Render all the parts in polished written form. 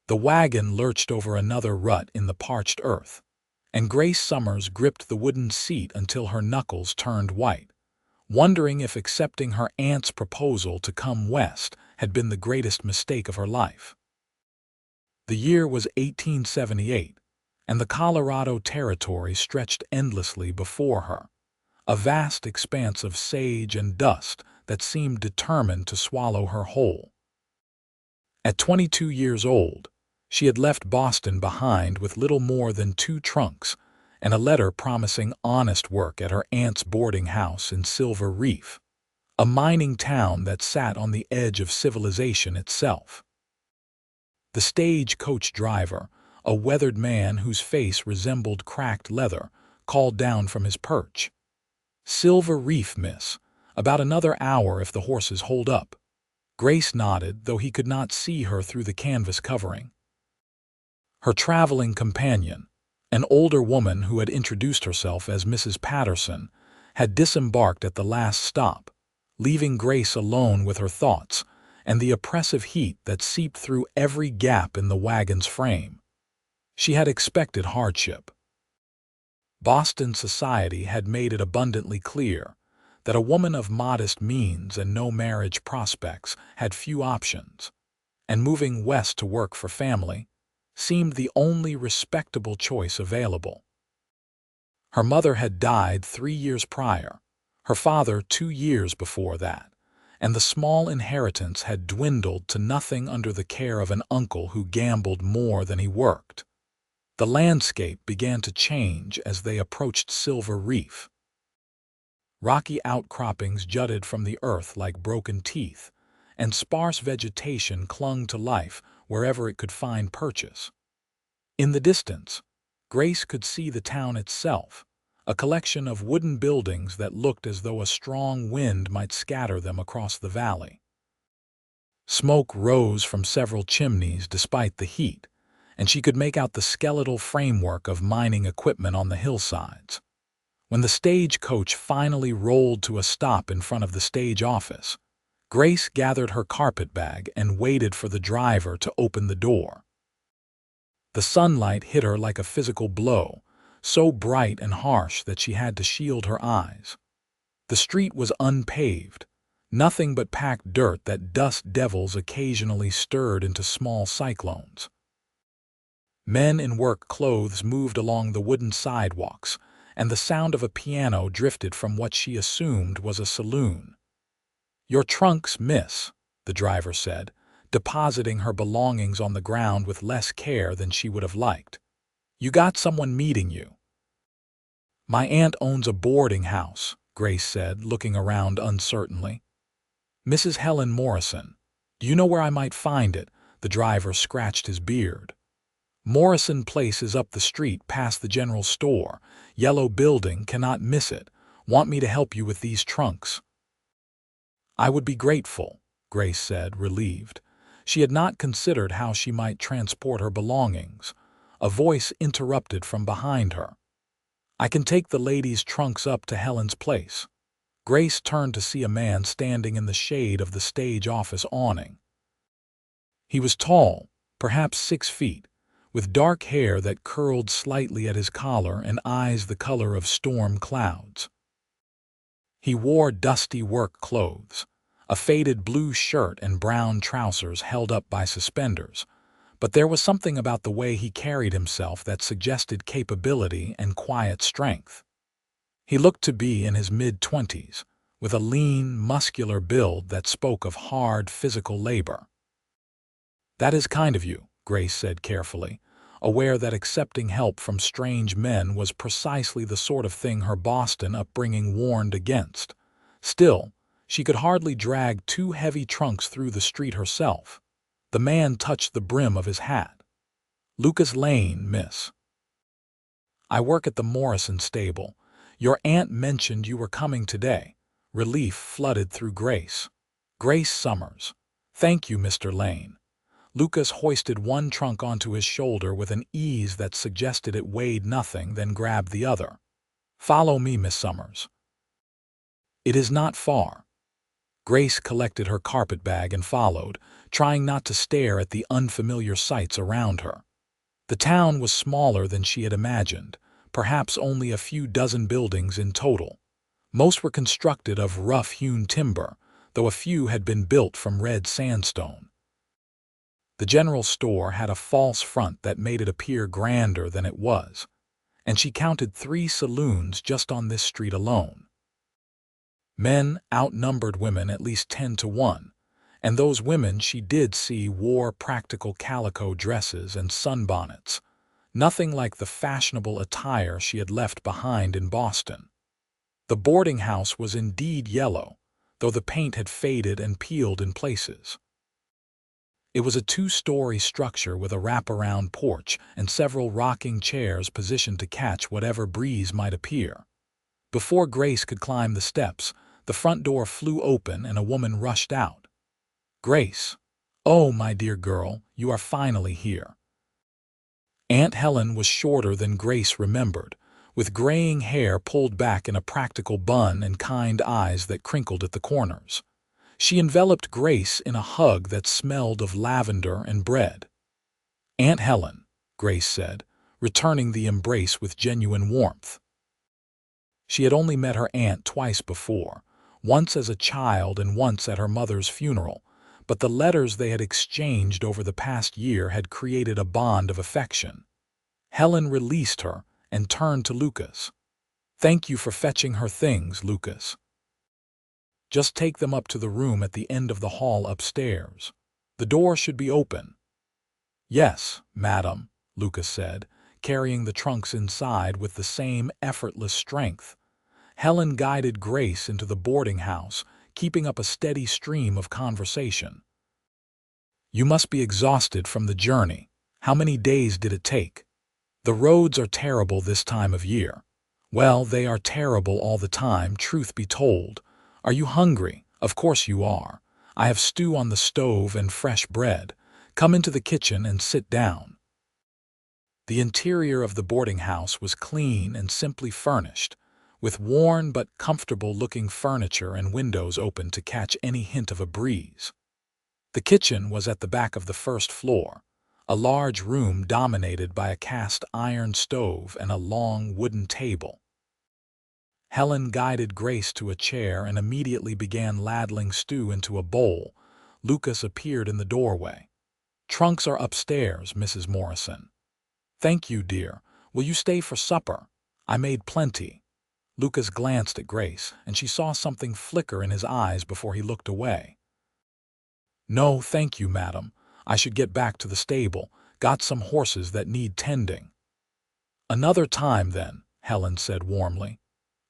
The wagon lurched over another rut in the parched earth, and Grace Summers gripped the wooden seat until her knuckles turned white, wondering if accepting her aunt's proposal to come west had been the greatest mistake of her life. The year was 1878, and the Colorado Territory stretched endlessly before her, a vast expanse of sage and dust that seemed determined to swallow her whole. At 22 years old, she had left Boston behind with little more than 2 trunks and a letter promising honest work at her aunt's boarding house in Silver Reef, a mining town that sat on the edge of civilization itself. The stagecoach driver, a weathered man whose face resembled cracked leather, called down from his perch. "Silver Reef, miss. About another hour if the horses hold up." Grace nodded, though he could not see her through the canvas covering. Her traveling companion, an older woman who had introduced herself as Mrs. Patterson, had disembarked at the last stop, leaving Grace alone with her thoughts and the oppressive heat that seeped through every gap in the wagon's frame. She had expected hardship. Boston society had made it abundantly clear that a woman of modest means and no marriage prospects had few options, and moving west to work for family seemed the only respectable choice available. Her mother had died 3 years prior, her father 2 years before that, and the small inheritance had dwindled to nothing under the care of an uncle who gambled more than he worked. The landscape began to change as they approached Silver Reef. Rocky outcroppings jutted from the earth like broken teeth, and sparse vegetation clung to life wherever it could find purchase. In the distance, Grace could see the town itself, a collection of wooden buildings that looked as though a strong wind might scatter them across the valley. Smoke rose from several chimneys despite the heat, and she could make out the skeletal framework of mining equipment on the hillsides. When the stagecoach finally rolled to a stop in front of the stage office, Grace gathered her carpetbag and waited for the driver to open the door. The sunlight hit her like a physical blow, so bright and harsh that she had to shield her eyes. The street was unpaved, nothing but packed dirt that dust devils occasionally stirred into small cyclones. Men in work clothes moved along the wooden sidewalks, and the sound of a piano drifted from what she assumed was a saloon. "Your trunks, miss," the driver said, depositing her belongings on the ground with less care than she would have liked. "You got someone meeting you." "My aunt owns a boarding house," Grace said, looking around uncertainly. "Mrs. Helen Morrison. Do you know where I might find it?" The driver scratched his beard. "Morrison Place is up the street past the general store. Yellow building, cannot miss it. Want me to help you with these trunks?" "I would be grateful," Grace said, relieved. She had not considered how she might transport her belongings. A voice interrupted from behind her. "I can take the ladies' trunks up to Helen's place." Grace turned to see a man standing in the shade of the stage office awning. He was tall, perhaps 6 feet, with dark hair that curled slightly at his collar and eyes the color of storm clouds. He wore dusty work clothes, a faded blue shirt and brown trousers held up by suspenders, but there was something about the way he carried himself that suggested capability and quiet strength. He looked to be in his mid-20s, with a lean, muscular build that spoke of hard physical labor. "That is kind of you," Grace said carefully, aware that accepting help from strange men was precisely the sort of thing her Boston upbringing warned against. Still, she could hardly drag 2 heavy trunks through the street herself. The man touched the brim of his hat. "Lucas Lane, miss." "I work at the Morrison stable. Your aunt mentioned you were coming today." Relief flooded through Grace. "Grace Summers. Thank you, Mr. Lane." Lucas hoisted one trunk onto his shoulder with an ease that suggested it weighed nothing, then grabbed the other. "Follow me, Miss Summers." "It is not far." Grace collected her carpetbag and followed, trying not to stare at the unfamiliar sights around her. The town was smaller than she had imagined, perhaps only a few dozen buildings in total. Most were constructed of rough-hewn timber, though a few had been built from red sandstone. The general store had a false front that made it appear grander than it was, and she counted 3 saloons just on this street alone. Men outnumbered women at least 10 to 1, and those women she did see wore practical calico dresses and sunbonnets, nothing like the fashionable attire she had left behind in Boston. The boarding house was indeed yellow, though the paint had faded and peeled in places. It was a 2-story structure with a wraparound porch and several rocking chairs positioned to catch whatever breeze might appear. Before Grace could climb the steps, the front door flew open and a woman rushed out. "Grace! Oh, my dear girl, you are finally here." Aunt Helen was shorter than Grace remembered, with graying hair pulled back in a practical bun and kind eyes that crinkled at the corners. She enveloped Grace in a hug that smelled of lavender and bread. "Aunt Helen," Grace said, returning the embrace with genuine warmth. She had only met her aunt twice before, once as a child and once at her mother's funeral, but the letters they had exchanged over the past year had created a bond of affection. Helen released her and turned to Lucas. "Thank you for fetching her things, Lucas. Just take them up to the room at the end of the hall upstairs. The door should be open." "Yes, madam," Lucas said, carrying the trunks inside with the same effortless strength. Helen guided Grace into the boarding house, keeping up a steady stream of conversation. "You must be exhausted from the journey. How many days did it take?" "The roads are terrible this time of year." "Well, they are terrible all the time, truth be told. Are you hungry? Of course you are. I have stew on the stove and fresh bread. Come into the kitchen and sit down." The interior of the boarding house was clean and simply furnished, with worn but comfortable-looking furniture and windows open to catch any hint of a breeze. The kitchen was at the back of the first floor, a large room dominated by a cast-iron stove and a long wooden table. Helen guided Grace to a chair and immediately began ladling stew into a bowl. Lucas appeared in the doorway. "Trunks are upstairs, Mrs. Morrison." "Thank you, dear. Will you stay for supper? I made plenty." Lucas glanced at Grace, and she saw something flicker in his eyes before he looked away. "No, thank you, madam. I should get back to the stable. Got some horses that need tending." "Another time, then," Helen said warmly.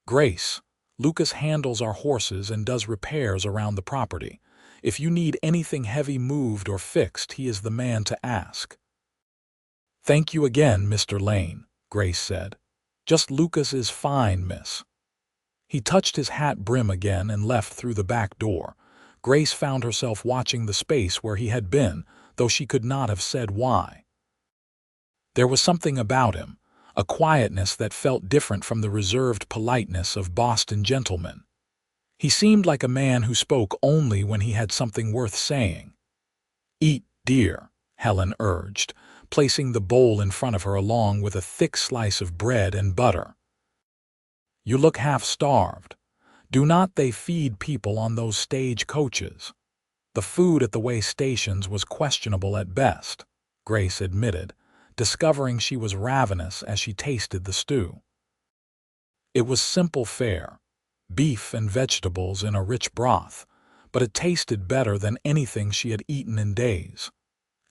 "Grace, Lucas handles our horses and does repairs around the property. If you need anything heavy moved or fixed, he is the man to ask." "Thank you again, Mr. Lane," Grace said. "Just Lucas is fine, miss." He touched his hat brim again and left through the back door. Grace found herself watching the space where he had been, though she could not have said why. There was something about him, a quietness that felt different from the reserved politeness of Boston gentlemen. He seemed like a man who spoke only when he had something worth saying. "Eat, dear," Helen urged, placing the bowl in front of her along with a thick slice of bread and butter. "You look half-starved. Do not they feed people on those stage coaches?" The food at the way stations was questionable at best, Grace admitted, discovering she was ravenous as she tasted the stew. It was simple fare, beef and vegetables in a rich broth, but it tasted better than anything she had eaten in days.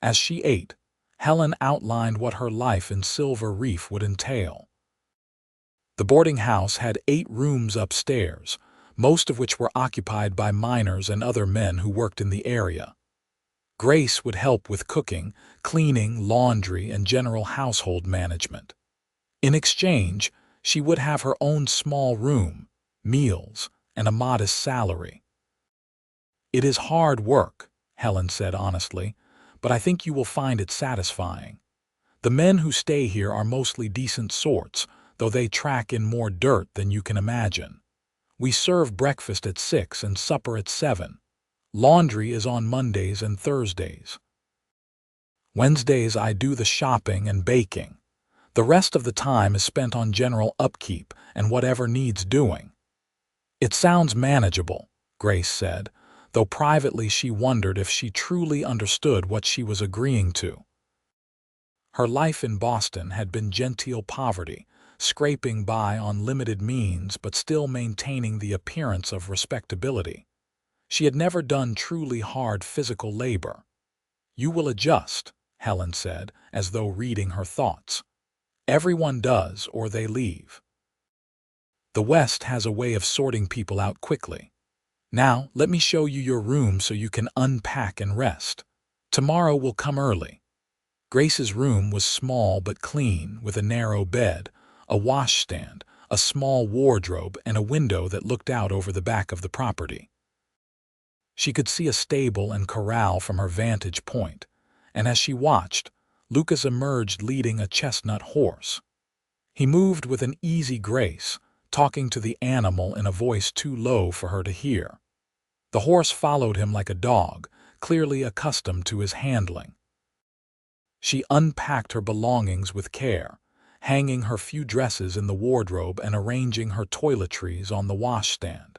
As she ate, Helen outlined what her life in Silver Reef would entail. The boarding house had 8 rooms upstairs, most of which were occupied by miners and other men who worked in the area. Grace would help with cooking, cleaning, laundry, and general household management. In exchange, she would have her own small room, meals, and a modest salary. "It is hard work," Helen said honestly, "but I think you will find it satisfying. The men who stay here are mostly decent sorts, though they track in more dirt than you can imagine. We serve breakfast at 6 and supper at 7. Laundry is on Mondays and Thursdays. Wednesdays I do the shopping and baking. The rest of the time is spent on general upkeep and whatever needs doing." "It sounds manageable," Grace said, though privately she wondered if she truly understood what she was agreeing to. Her life in Boston had been genteel poverty, scraping by on limited means but still maintaining the appearance of respectability. She had never done truly hard physical labor. "You will adjust," Helen said, as though reading her thoughts. "Everyone does, or they leave. The West has a way of sorting people out quickly. Now, let me show you your room so you can unpack and rest. Tomorrow we'll come early." Grace's room was small but clean, with a narrow bed, a washstand, a small wardrobe, and a window that looked out over the back of the property. She could see a stable and corral from her vantage point, and as she watched, Lucas emerged leading a chestnut horse. He moved with an easy grace, talking to the animal in a voice too low for her to hear. The horse followed him like a dog, clearly accustomed to his handling. She unpacked her belongings with care, hanging her few dresses in the wardrobe and arranging her toiletries on the washstand.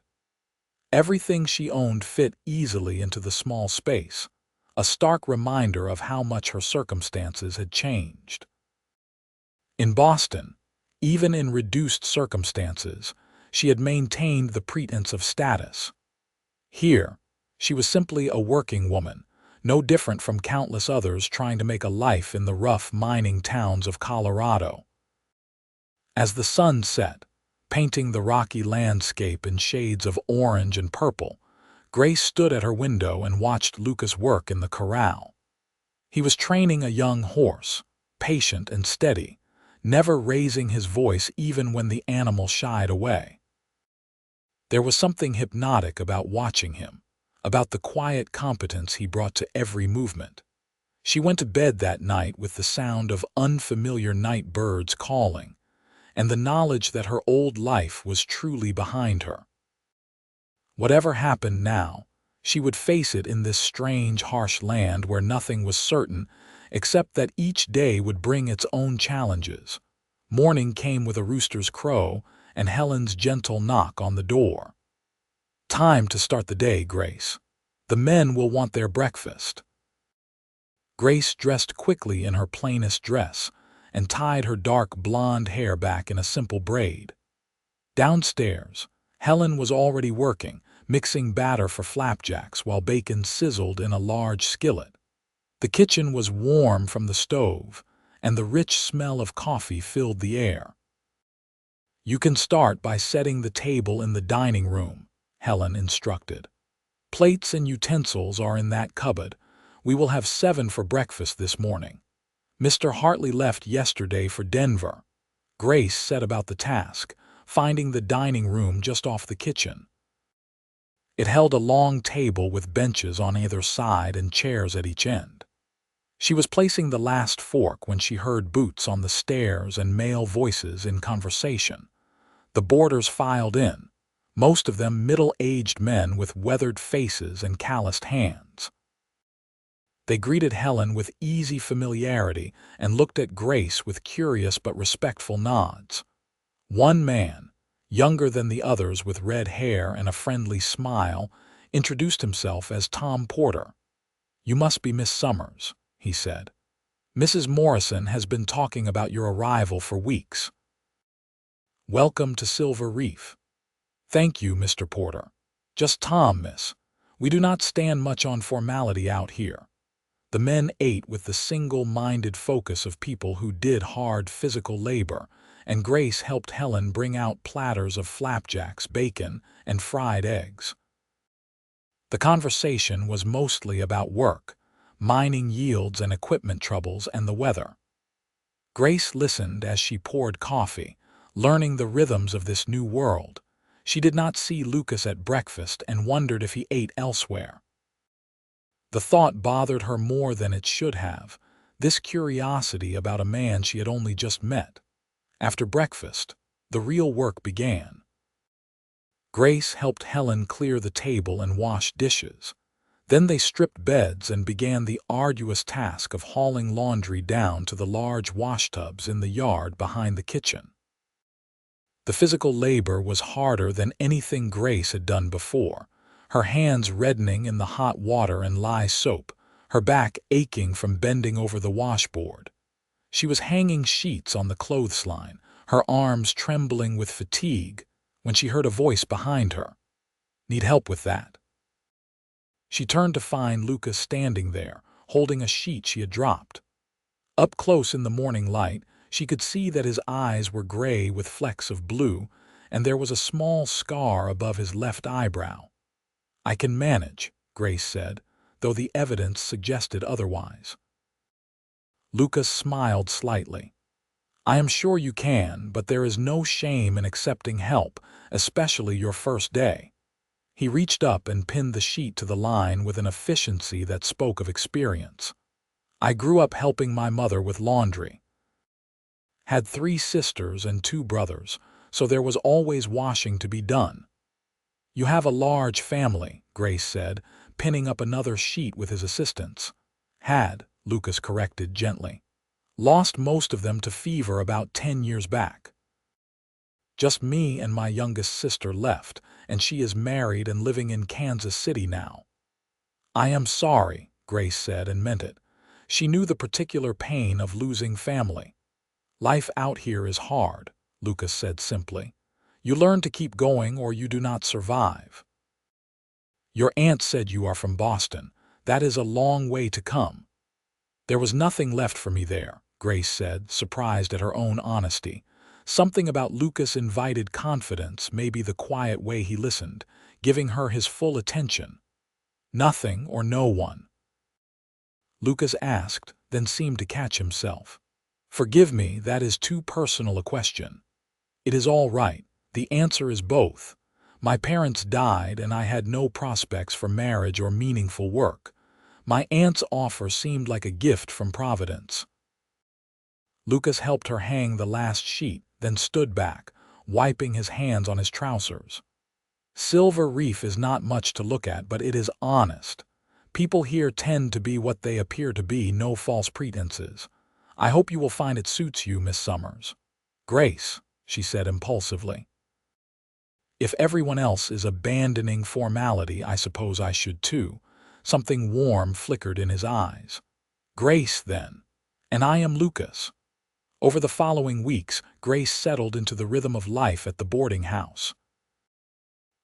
Everything she owned fit easily into the small space, a stark reminder of how much her circumstances had changed. In Boston, even in reduced circumstances, she had maintained the pretense of status. Here, she was simply a working woman, no different from countless others trying to make a life in the rough mining towns of Colorado. As the sun set, painting the rocky landscape in shades of orange and purple, Grace stood at her window and watched Lucas work in the corral. He was training a young horse, patient and steady, never raising his voice even when the animal shied away. There was something hypnotic about watching him, about the quiet competence he brought to every movement. She went to bed that night with the sound of unfamiliar night birds calling, and the knowledge that her old life was truly behind her. Whatever happened now, she would face it in this strange, harsh land where nothing was certain except that each day would bring its own challenges. Morning came with a rooster's crow and Helen's gentle knock on the door. "Time to start the day, Grace. The men will want their breakfast." Grace dressed quickly in her plainest dress and tied her dark blonde hair back in a simple braid. Downstairs, Helen was already working, mixing batter for flapjacks while bacon sizzled in a large skillet. The kitchen was warm from the stove, and the rich smell of coffee filled the air. "You can start by setting the table in the dining room," Helen instructed. "Plates and utensils are in that cupboard. We will have 7 for breakfast this morning. Mr. Hartley left yesterday for Denver." Grace set about the task, finding the dining room just off the kitchen. It held a long table with benches on either side and chairs at each end. She was placing the last fork when she heard boots on the stairs and male voices in conversation. The boarders filed in, most of them middle-aged men with weathered faces and calloused hands. They greeted Helen with easy familiarity and looked at Grace with curious but respectful nods. One man, younger than the others with red hair and a friendly smile, introduced himself as Tom Porter. "You must be Miss Summers," he said. "Mrs. Morrison has been talking about your arrival for weeks. Welcome to Silver Reef." "Thank you, Mr. Porter. Just Tom, miss. We do not stand much on formality out here." The men ate with the single-minded focus of people who did hard physical labor, and Grace helped Helen bring out platters of flapjacks, bacon, and fried eggs. The conversation was mostly about work, mining yields and equipment troubles, and the weather. Grace listened as she poured coffee, learning the rhythms of this new world. She did not see Lucas at breakfast and wondered if he ate elsewhere. The thought bothered her more than it should have, this curiosity about a man she had only just met. After breakfast, the real work began. Grace helped Helen clear the table and wash dishes. Then they stripped beds and began the arduous task of hauling laundry down to the large washtubs in the yard behind the kitchen. The physical labor was harder than anything Grace had done before, her hands reddening in the hot water and lye soap, her back aching from bending over the washboard. She was hanging sheets on the clothesline, her arms trembling with fatigue, when she heard a voice behind her. "Need help with that?" She turned to find Lucas standing there, holding a sheet she had dropped. Up close in the morning light, she could see that his eyes were gray with flecks of blue, and there was a small scar above his left eyebrow. "I can manage," Grace said, though the evidence suggested otherwise. Lucas smiled slightly. "I am sure you can, but there is no shame in accepting help, especially your first day." He reached up and pinned the sheet to the line with an efficiency that spoke of experience. "I grew up helping my mother with laundry. Had 3 sisters and 2 brothers, so there was always washing to be done." "You have a large family," Grace said, pinning up another sheet with his assistance. "Had," Lucas corrected gently. "Lost most of them to fever about 10 years back. Just me and my youngest sister left, and she is married and living in Kansas City now." "I am sorry," Grace said and meant it. She knew the particular pain of losing family. "Life out here is hard," Lucas said simply. "You learn to keep going or you do not survive." "Your aunt said you are from Boston. That is a long way to come." "There was nothing left for me there," Grace said, surprised at her own honesty. Something about Lucas invited confidence, maybe the quiet way he listened, giving her his full attention. "Nothing or no one?" Lucas asked, then seemed to catch himself. "Forgive me, that is too personal a question." "It is all right. The answer is both. My parents died and I had no prospects for marriage or meaningful work. My aunt's offer seemed like a gift from Providence." Lucas helped her hang the last sheet, then stood back, wiping his hands on his trousers. "Silver Reef is not much to look at, but it is honest. People here tend to be what they appear to be, no false pretenses. I hope you will find it suits you, Miss Summers." "Grace," she said impulsively. "If everyone else is abandoning formality, I suppose I should too." Something warm flickered in his eyes. "Grace, then. And I am Lucas." Over the following weeks, Grace settled into the rhythm of life at the boarding house.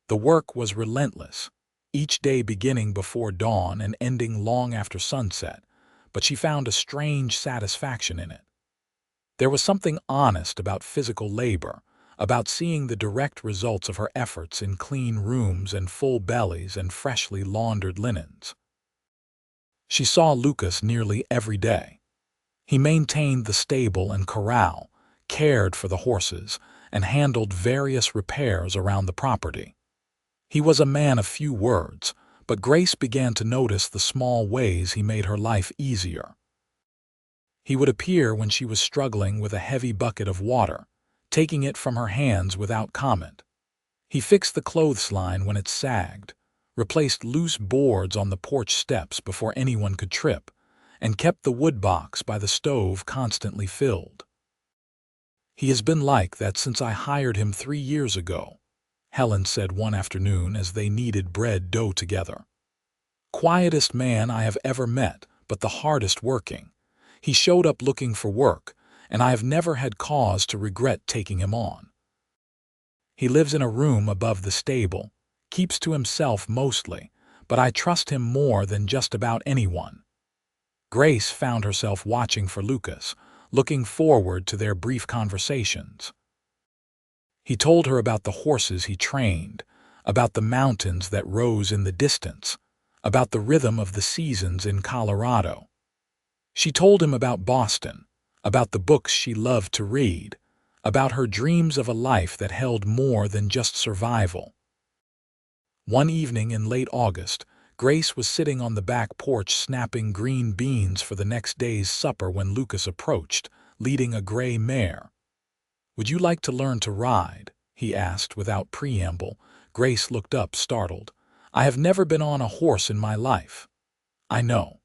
The work was relentless, each day beginning before dawn and ending long after sunset, but she found a strange satisfaction in it. There was something honest about physical labor, about seeing the direct results of her efforts in clean rooms and full bellies and freshly laundered linens. She saw Lucas nearly every day. He maintained the stable and corral, cared for the horses, and handled various repairs around the property. He was a man of few words, but Grace began to notice the small ways he made her life easier. He would appear when she was struggling with a heavy bucket of water, taking it from her hands without comment. He fixed the clothesline when it sagged, replaced loose boards on the porch steps before anyone could trip, and kept the wood box by the stove constantly filled. "He has been like that since I hired him 3 years ago," Helen said one afternoon as they kneaded bread dough together. "Quietest man I have ever met, but the hardest working. He showed up looking for work, and I have never had cause to regret taking him on. He lives in a room above the stable, keeps to himself mostly, but I trust him more than just about anyone." Grace found herself watching for Lucas, looking forward to their brief conversations. He told her about the horses he trained, about the mountains that rose in the distance, about the rhythm of the seasons in Colorado. She told him about Boston, about the books she loved to read, about her dreams of a life that held more than just survival. One evening in late August, Grace was sitting on the back porch snapping green beans for the next day's supper when Lucas approached, leading a gray mare. "Would you like to learn to ride?" he asked without preamble, Grace looked up, startled. I have never been on a horse in my life. I know.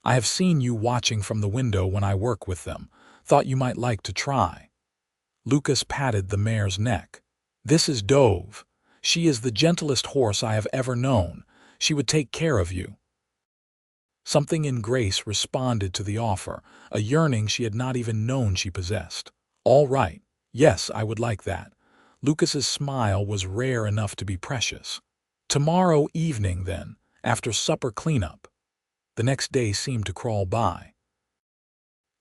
I have seen you watching from the window when I work with them. Thought you might like to try. Lucas patted the mare's neck. This is Dove. She is the gentlest horse I have ever known. She would take care of you. Something in Grace responded to the offer, a yearning she had not even known she possessed. All right. Yes, I would like that. Lucas's smile was rare enough to be precious. Tomorrow evening, then, after supper cleanup. The next day seemed to crawl by.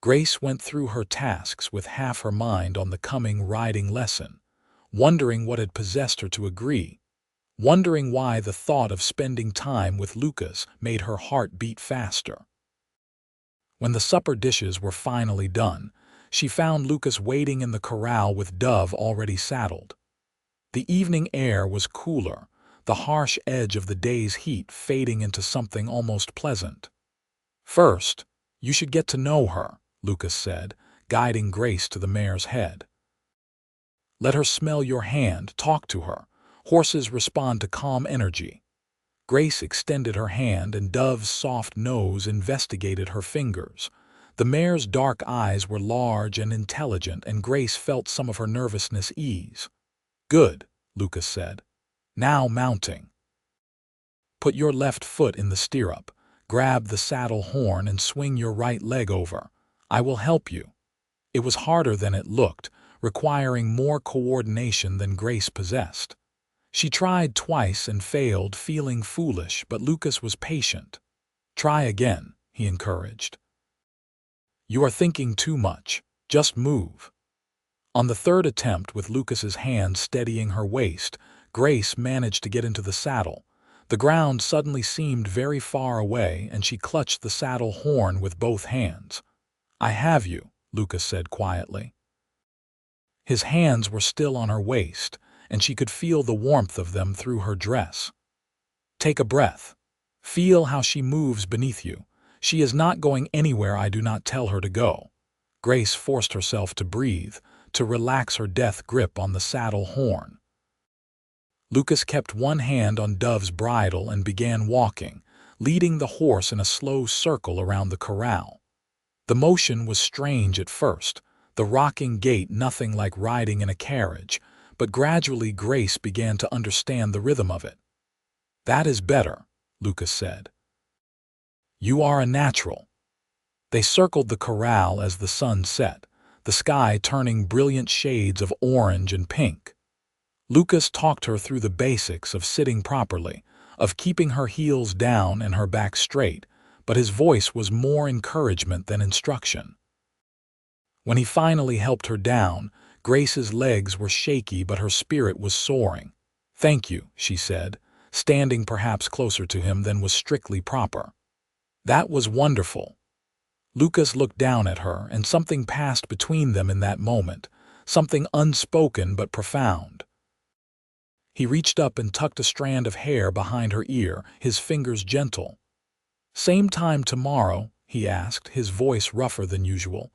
Grace went through her tasks with half her mind on the coming riding lesson, wondering what had possessed her to agree, wondering why the thought of spending time with Lucas made her heart beat faster. When the supper dishes were finally done, she found Lucas waiting in the corral with Dove already saddled. The evening air was cooler, the harsh edge of the day's heat fading into something almost pleasant. First, you should get to know her, Lucas said, guiding Grace to the mare's head. Let her smell your hand, talk to her. Horses respond to calm energy. Grace extended her hand and Dove's soft nose investigated her fingers. The mare's dark eyes were large and intelligent, and Grace felt some of her nervousness ease. Good, Lucas said. Now mounting. Put your left foot in the stirrup, grab the saddle horn and swing your right leg over. I will help you. It was harder than it looked, requiring more coordination than Grace possessed. She tried twice and failed, feeling foolish, but Lucas was patient. Try again, he encouraged. You are thinking too much. Just move. On the third attempt, with Lucas's hand steadying her waist, Grace managed to get into the saddle. The ground suddenly seemed very far away, and she clutched the saddle horn with both hands. I have you, Lucas said quietly. His hands were still on her waist, and she could feel the warmth of them through her dress. Take a breath. Feel how she moves beneath you. She is not going anywhere I do not tell her to go. Grace forced herself to breathe, to relax her death grip on the saddle horn. Lucas kept one hand on Dove's bridle and began walking, leading the horse in a slow circle around the corral. The motion was strange at first, the rocking gait nothing like riding in a carriage, but gradually Grace began to understand the rhythm of it. That is better, Lucas said. You are a natural. They circled the corral as the sun set, the sky turning brilliant shades of orange and pink. Lucas talked her through the basics of sitting properly, of keeping her heels down and her back straight, but his voice was more encouragement than instruction. When he finally helped her down, Grace's legs were shaky but her spirit was soaring. Thank you, she said, standing perhaps closer to him than was strictly proper. That was wonderful. Lucas looked down at her, and something passed between them in that moment, something unspoken but profound. He reached up and tucked a strand of hair behind her ear, his fingers gentle. Same time tomorrow, he asked, his voice rougher than usual.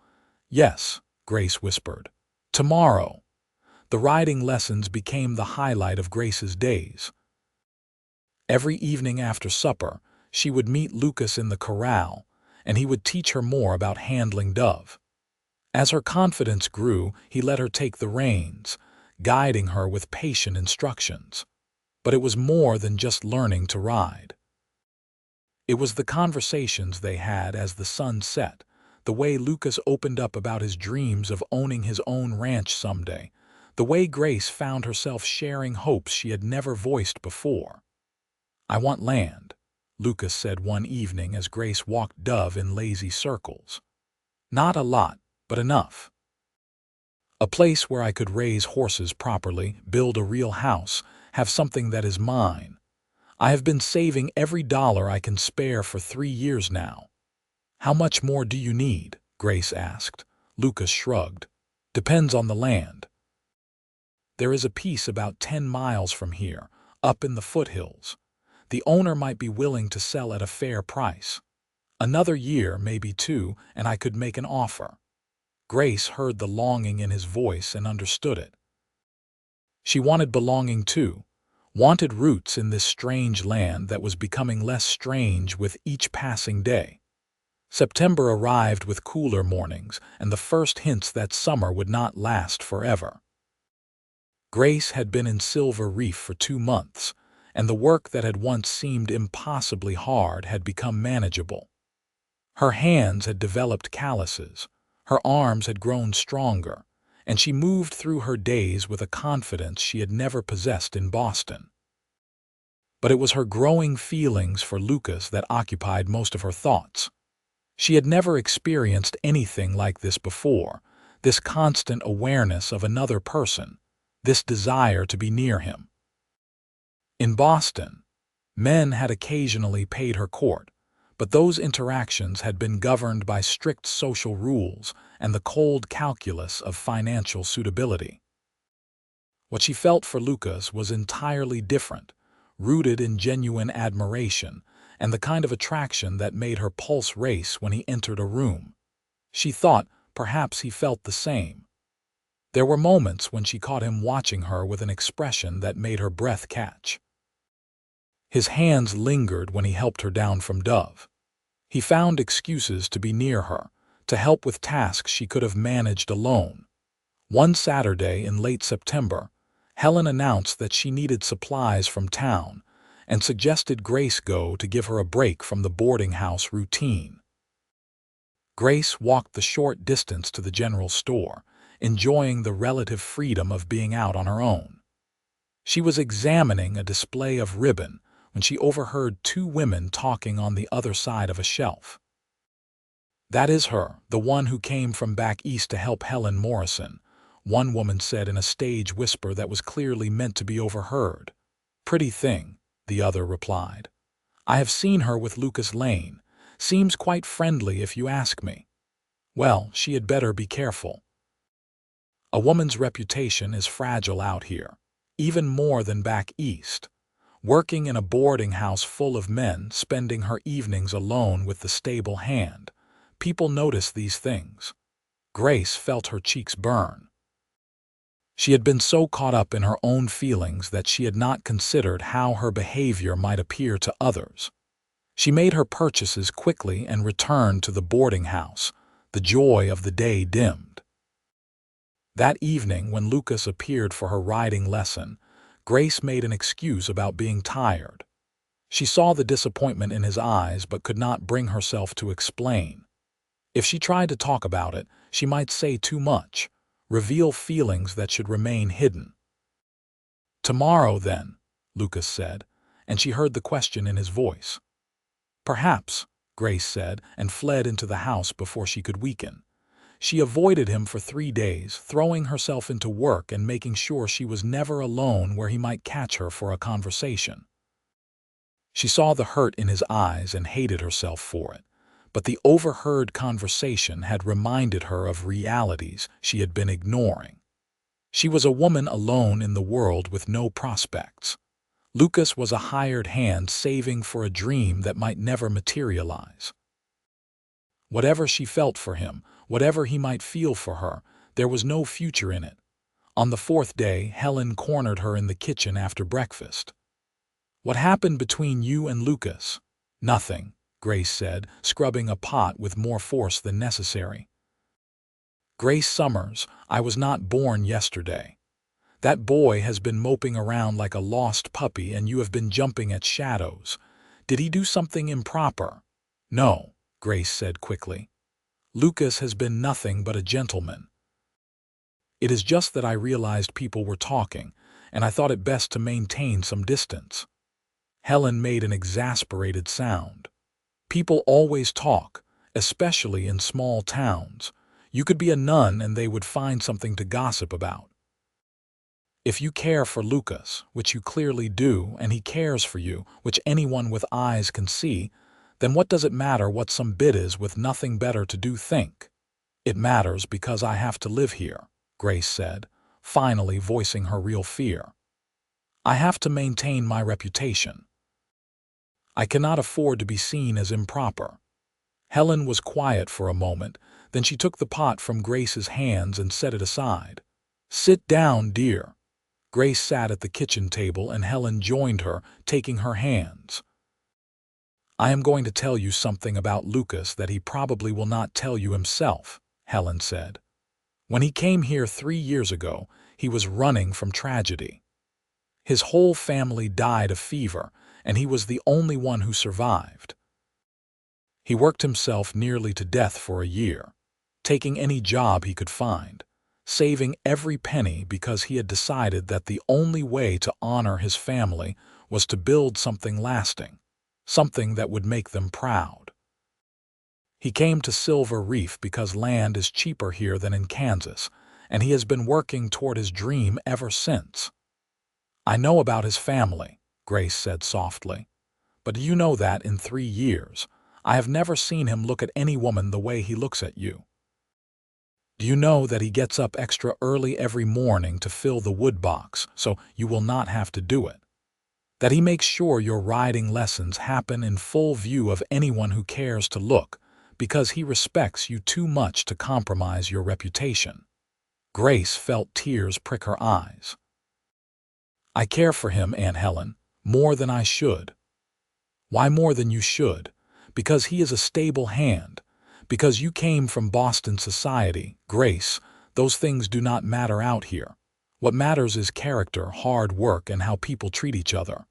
Yes, Grace whispered. Tomorrow. The riding lessons became the highlight of Grace's days. Every evening after supper, she would meet Lucas in the corral, and he would teach her more about handling Dove. As her confidence grew, he let her take the reins, guiding her with patient instructions. But it was more than just learning to ride. It was the conversations they had as the sun set, the way Lucas opened up about his dreams of owning his own ranch someday, the way Grace found herself sharing hopes she had never voiced before. I want land, Lucas said one evening as Grace walked Dove in lazy circles. Not a lot, but enough. A place where I could raise horses properly, build a real house, have something that is mine. I have been saving every dollar I can spare for 3 years now. How much more do you need? Grace asked. Lucas shrugged. Depends on the land. There is a piece about 10 miles from here, up in the foothills. The owner might be willing to sell at a fair price. Another year, maybe 2, and I could make an offer. Grace heard the longing in his voice and understood it. She wanted belonging too, wanted roots in this strange land that was becoming less strange with each passing day. September arrived with cooler mornings and the first hints that summer would not last forever. Grace had been in Silver Reef for 2 months, and the work that had once seemed impossibly hard had become manageable. Her hands had developed calluses, her arms had grown stronger, and she moved through her days with a confidence she had never possessed in Boston. But it was her growing feelings for Lucas that occupied most of her thoughts. She had never experienced anything like this before, this constant awareness of another person, this desire to be near him. In Boston, men had occasionally paid her court, but those interactions had been governed by strict social rules and the cold calculus of financial suitability. What she felt for Lucas was entirely different, rooted in genuine admiration and the kind of attraction that made her pulse race when he entered a room. She thought perhaps he felt the same. There were moments when she caught him watching her with an expression that made her breath catch. His hands lingered when he helped her down from Dove. He found excuses to be near her, to help with tasks she could have managed alone. One Saturday in late September, Helen announced that she needed supplies from town and suggested Grace go to give her a break from the boarding house routine. Grace walked the short distance to the general store, enjoying the relative freedom of being out on her own. She was examining a display of ribbon when she overheard two women talking on the other side of a shelf. "That is her, the one who came from back east to help Helen Morrison," one woman said in a stage whisper that was clearly meant to be overheard. "Pretty thing," the other replied. "I have seen her with Lucas Lane. Seems quite friendly if you ask me. Well, she had better be careful. A woman's reputation is fragile out here, even more than back east. Working in a boarding house full of men, spending her evenings alone with the stable hand, people notice these things." Grace felt her cheeks burn. She had been so caught up in her own feelings that she had not considered how her behavior might appear to others. She made her purchases quickly and returned to the boarding house, the joy of the day dimmed. That evening, when Lucas appeared for her riding lesson, Grace made an excuse about being tired. She saw the disappointment in his eyes but could not bring herself to explain. If she tried to talk about it, she might say too much, reveal feelings that should remain hidden. "Tomorrow, then," Lucas said, and she heard the question in his voice. "Perhaps," Grace said, and fled into the house before she could weaken. She avoided him for 3 days, throwing herself into work and making sure she was never alone where he might catch her for a conversation. She saw the hurt in his eyes and hated herself for it, but the overheard conversation had reminded her of realities she had been ignoring. She was a woman alone in the world with no prospects. Lucas was a hired hand saving for a dream that might never materialize. Whatever she felt for him, whatever he might feel for her, there was no future in it. On the 4th day, Helen cornered her in the kitchen after breakfast. "What happened between you and Lucas?" "Nothing," Grace said, scrubbing a pot with more force than necessary. "Grace Summers, I was not born yesterday. That boy has been moping around like a lost puppy and you have been jumping at shadows. Did he do something improper?" "No," Grace said quickly. "Lucas has been nothing but a gentleman. It is just that I realized people were talking, and I thought it best to maintain some distance." Helen made an exasperated sound. "People always talk, especially in small towns. You could be a nun and they would find something to gossip about. If you care for Lucas, which you clearly do, and he cares for you, which anyone with eyes can see, then what does it matter what some biddies with nothing better to do think?" "It matters because I have to live here," Grace said, finally voicing her real fear. "I have to maintain my reputation. I cannot afford to be seen as improper." Helen was quiet for a moment, then she took the pot from Grace's hands and set it aside. "Sit down, dear." Grace sat at the kitchen table and Helen joined her, taking her hands. "I am going to tell you something about Lucas that he probably will not tell you himself," Helen said. "When he came here 3 years ago, he was running from tragedy. His whole family died of fever, and he was the only one who survived. He worked himself nearly to death for a year, taking any job he could find, saving every penny because he had decided that the only way to honor his family was to build something lasting, something that would make them proud. He came to Silver Reef because land is cheaper here than in Kansas, and he has been working toward his dream ever since." "I know about his family," Grace said softly, "but do you know that in 3 years, I have never seen him look at any woman the way he looks at you? Do you know that he gets up extra early every morning to fill the wood box so you will not have to do it? That he makes sure your riding lessons happen in full view of anyone who cares to look, because he respects you too much to compromise your reputation?" Grace felt tears prick her eyes. "I care for him, Aunt Helen, more than I should." "Why more than you should?" "Because he is a stable hand. Because you came from Boston society, Grace. Those things do not matter out here. What matters is character, hard work, and how people treat each other.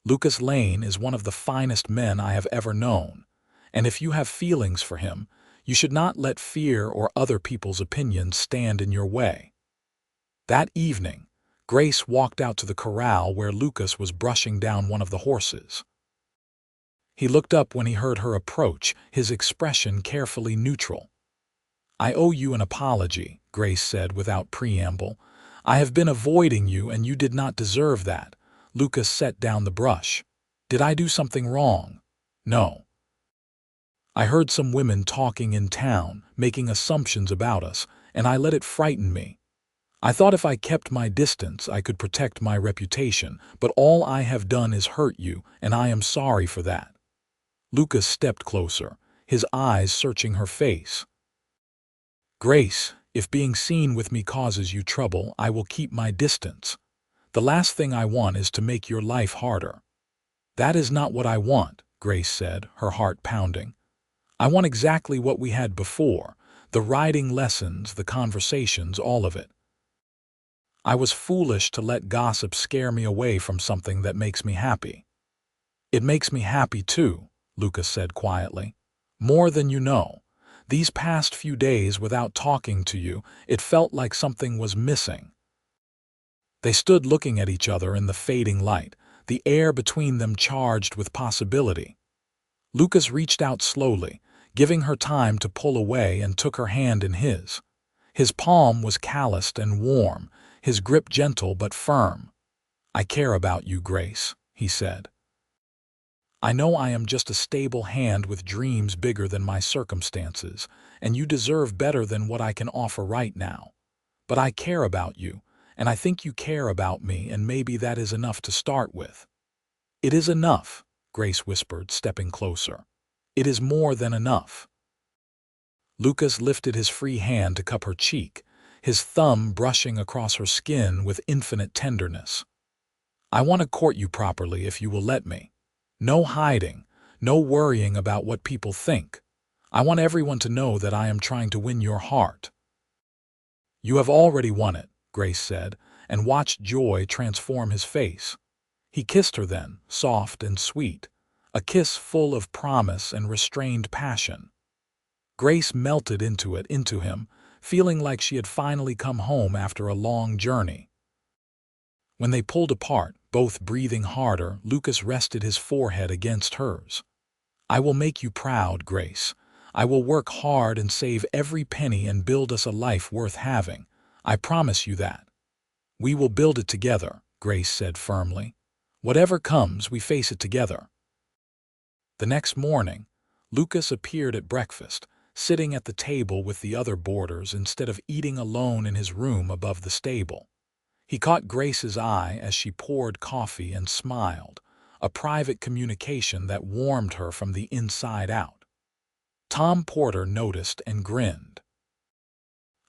Lucas Lane is one of the finest men I have ever known, and if you have feelings for him, you should not let fear or other people's opinions stand in your way." That evening, Grace walked out to the corral where Lucas was brushing down one of the horses. He looked up when he heard her approach, his expression carefully neutral. "I owe you an apology," Grace said without preamble. "I have been avoiding you and you did not deserve that." Lucas set down the brush. "Did I do something wrong?" "No. I heard some women talking in town, making assumptions about us, and I let it frighten me. I thought if I kept my distance I could protect my reputation, but all I have done is hurt you, and I am sorry for that." Lucas stepped closer, his eyes searching her face. "Grace, if being seen with me causes you trouble, I will keep my distance. The last thing I want is to make your life harder." "That is not what I want," Grace said, her heart pounding. "I want exactly what we had before, the riding lessons, the conversations, all of it. I was foolish to let gossip scare me away from something that makes me happy." "It makes me happy too," Lucas said quietly. "More than you know. These past few days without talking to you, it felt like something was missing." They stood looking at each other in the fading light, the air between them charged with possibility. Lucas reached out slowly, giving her time to pull away, and took her hand in his. His palm was calloused and warm, his grip gentle but firm. "I care about you, Grace," he said. "I know I am just a stable hand with dreams bigger than my circumstances, and you deserve better than what I can offer right now. But I care about you, and I think you care about me, and maybe that is enough to start with." "It is enough," Grace whispered, stepping closer. "It is more than enough." Lucas lifted his free hand to cup her cheek, his thumb brushing across her skin with infinite tenderness. "I want to court you properly if you will let me. No hiding, no worrying about what people think. I want everyone to know that I am trying to win your heart." "You have already won it," Grace said, and watched joy transform his face. He kissed her then, soft and sweet, a kiss full of promise and restrained passion. Grace melted into him, feeling like she had finally come home after a long journey. When they pulled apart, both breathing harder, Lucas rested his forehead against hers. "I will make you proud, Grace. I will work hard and save every penny and build us a life worth having. I promise you that." "We will build it together," Grace said firmly. "Whatever comes, we face it together." The next morning, Lucas appeared at breakfast, sitting at the table with the other boarders instead of eating alone in his room above the stable. He caught Grace's eye as she poured coffee and smiled, a private communication that warmed her from the inside out. Tom Porter noticed and grinned.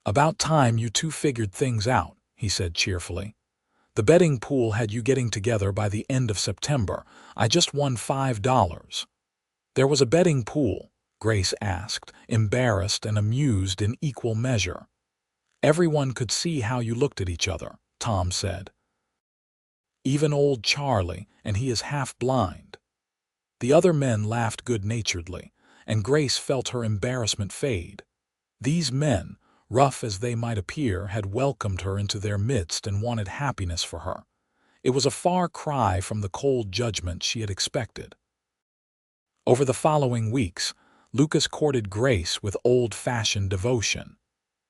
"About time you two figured things out," he said cheerfully. The betting pool had you getting together by the end of September. I just won $5. There was a betting pool, Grace asked, embarrassed and amused in equal measure. Everyone could see how you looked at each other, Tom said. Even old Charlie, and he is half blind. The other men laughed good-naturedly, and Grace felt her embarrassment fade. These men, rough as they might appear, had welcomed her into their midst and wanted happiness for her. It was a far cry from the cold judgment she had expected. Over the following weeks, Lucas courted Grace with old-fashioned devotion.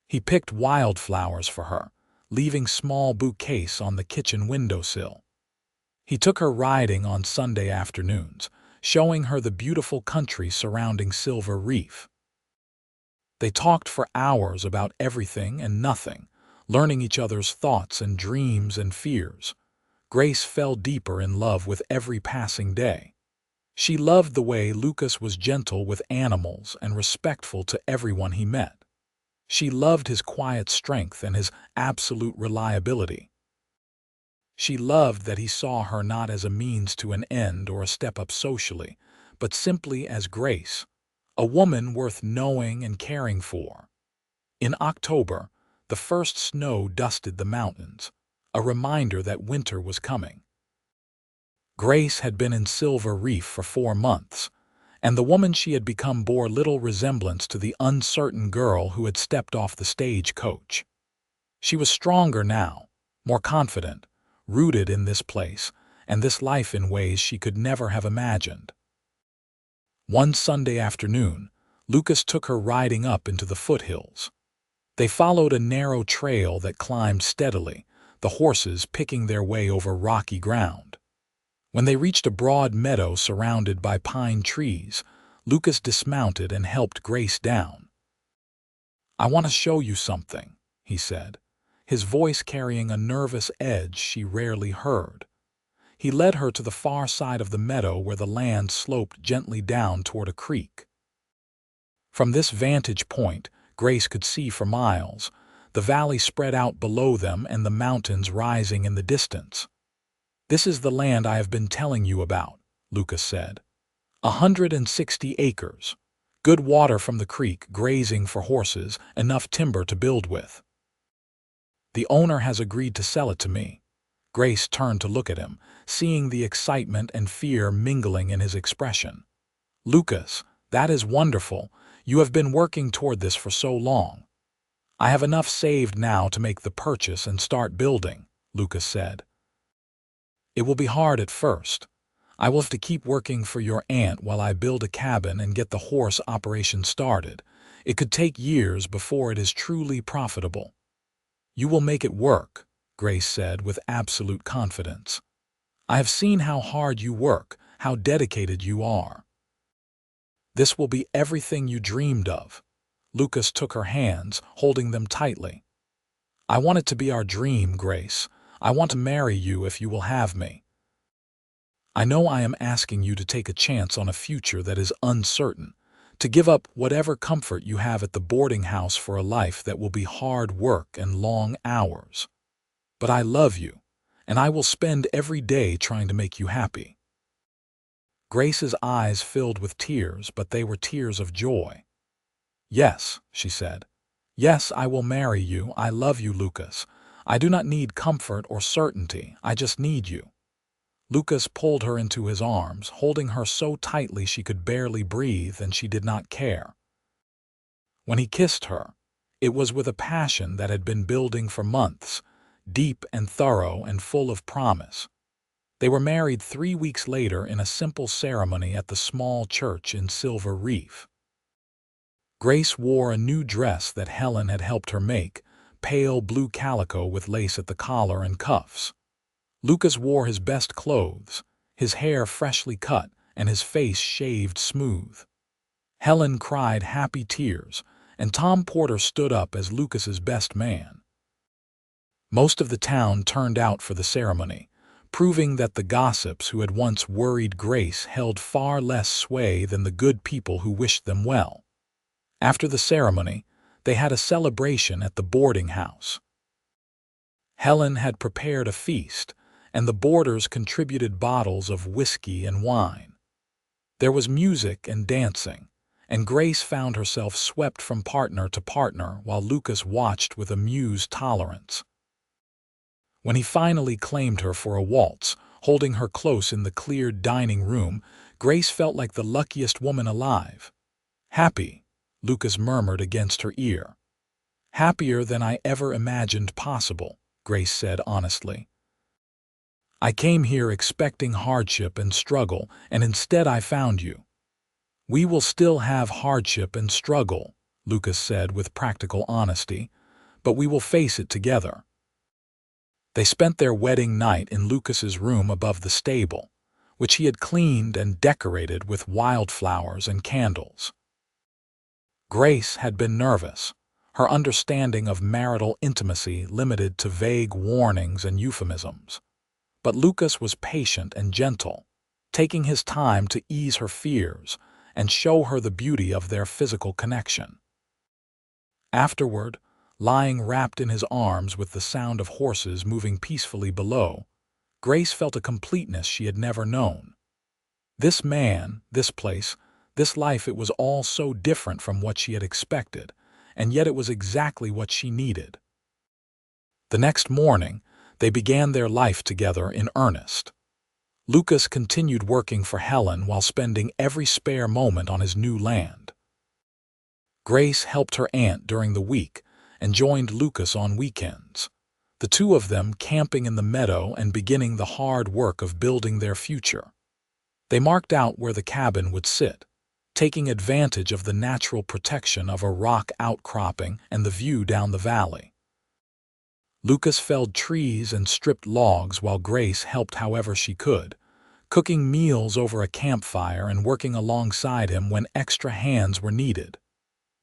He picked wildflowers for her, leaving small bouquets on the kitchen windowsill. He took her riding on Sunday afternoons, showing her the beautiful country surrounding Silver Reef. They talked for hours about everything and nothing, learning each other's thoughts and dreams and fears. Grace fell deeper in love with every passing day. She loved the way Lucas was gentle with animals and respectful to everyone he met. She loved his quiet strength and his absolute reliability. She loved that he saw her not as a means to an end or a step up socially, but simply as Grace, a woman worth knowing and caring for. In October, the first snow dusted the mountains, a reminder that winter was coming. Grace had been in Silver Reef for 4 months, and the woman she had become bore little resemblance to the uncertain girl who had stepped off the stagecoach. She was stronger now, more confident, rooted in this place and this life in ways she could never have imagined. One Sunday afternoon, Lucas took her riding up into the foothills. They followed a narrow trail that climbed steadily, the horses picking their way over rocky ground. When they reached a broad meadow surrounded by pine trees, Lucas dismounted and helped Grace down. "I want to show you something," he said, his voice carrying a nervous edge she rarely heard. He led her to the far side of the meadow where the land sloped gently down toward a creek. From this vantage point, Grace could see for miles, the valley spread out below them and the mountains rising in the distance. "This is the land I have been telling you about," Lucas said. 160 acres. Good water from the creek, grazing for horses, enough timber to build with. The owner has agreed to sell it to me. Grace turned to look at him, seeing the excitement and fear mingling in his expression. "Lucas, that is wonderful. You have been working toward this for so long." "I have enough saved now to make the purchase and start building," Lucas said. "It will be hard at first. I will have to keep working for your aunt while I build a cabin and get the horse operation started. It could take years before it is truly profitable." "You will make it work," Grace said with absolute confidence. "I have seen how hard you work, how dedicated you are." "This will be everything you dreamed of." Lucas took her hands, holding them tightly. "I want it to be our dream, Grace. I want to marry you if you will have me. I know I am asking you to take a chance on a future that is uncertain, to give up whatever comfort you have at the boarding house for a life that will be hard work and long hours. But I love you, and I will spend every day trying to make you happy." Grace's eyes filled with tears, but they were tears of joy. "Yes," she said. "Yes, I will marry you. I love you, Lucas. I do not need comfort or certainty. I just need you." Lucas pulled her into his arms, holding her so tightly she could barely breathe, and she did not care. When he kissed her, it was with a passion that had been building for months, deep and thorough and full of promise. They were married 3 weeks later in a simple ceremony at the small church in Silver Reef. Grace wore a new dress that Helen had helped her make, pale blue calico with lace at the collar and cuffs. Lucas wore his best clothes, his hair freshly cut and his face shaved smooth. Helen cried happy tears, and Tom Porter stood up as Lucas's best man. Most of the town turned out for the ceremony, proving that the gossips who had once worried Grace held far less sway than the good people who wished them well. After the ceremony, they had a celebration at the boarding house. Helen had prepared a feast, and the boarders contributed bottles of whiskey and wine. There was music and dancing, and Grace found herself swept from partner to partner while Lucas watched with amused tolerance. When he finally claimed her for a waltz, holding her close in the cleared dining room, Grace felt like the luckiest woman alive. "Happy," Lucas murmured against her ear. "Happier than I ever imagined possible," Grace said honestly. "I came here expecting hardship and struggle, and instead I found you." "We will still have hardship and struggle," Lucas said with practical honesty, "but we will face it together." They spent their wedding night in Lucas's room above the stable, which he had cleaned and decorated with wildflowers and candles. Grace had been nervous, her understanding of marital intimacy limited to vague warnings and euphemisms. But Lucas was patient and gentle, taking his time to ease her fears and show her the beauty of their physical connection. Afterward, lying wrapped in his arms with the sound of horses moving peacefully below, Grace felt a completeness she had never known. This man, this place, this life, it was all so different from what she had expected, and yet it was exactly what she needed. The next morning, they began their life together in earnest. Lucas continued working for Helen while spending every spare moment on his new land. Grace helped her aunt during the week and joined Lucas on weekends, the two of them camping in the meadow and beginning the hard work of building their future. They marked out where the cabin would sit, taking advantage of the natural protection of a rock outcropping and the view down the valley. Lucas felled trees and stripped logs while Grace helped however she could, cooking meals over a campfire and working alongside him when extra hands were needed.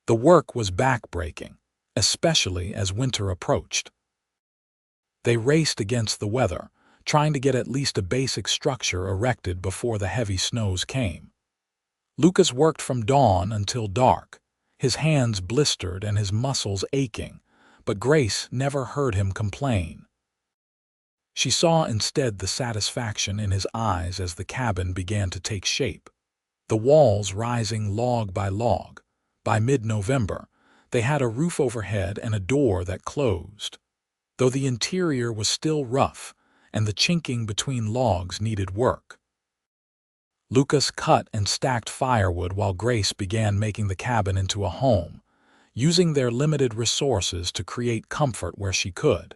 The work was backbreaking, especially as winter approached. They raced against the weather, trying to get at least a basic structure erected before the heavy snows came. Lucas worked from dawn until dark, his hands blistered and his muscles aching, but Grace never heard him complain. She saw instead the satisfaction in his eyes as the cabin began to take shape, the walls rising log by log. By mid-November, they had a roof overhead and a door that closed, though the interior was still rough and the chinking between logs needed work. Lucas cut and stacked firewood while Grace began making the cabin into a home, using their limited resources to create comfort where she could.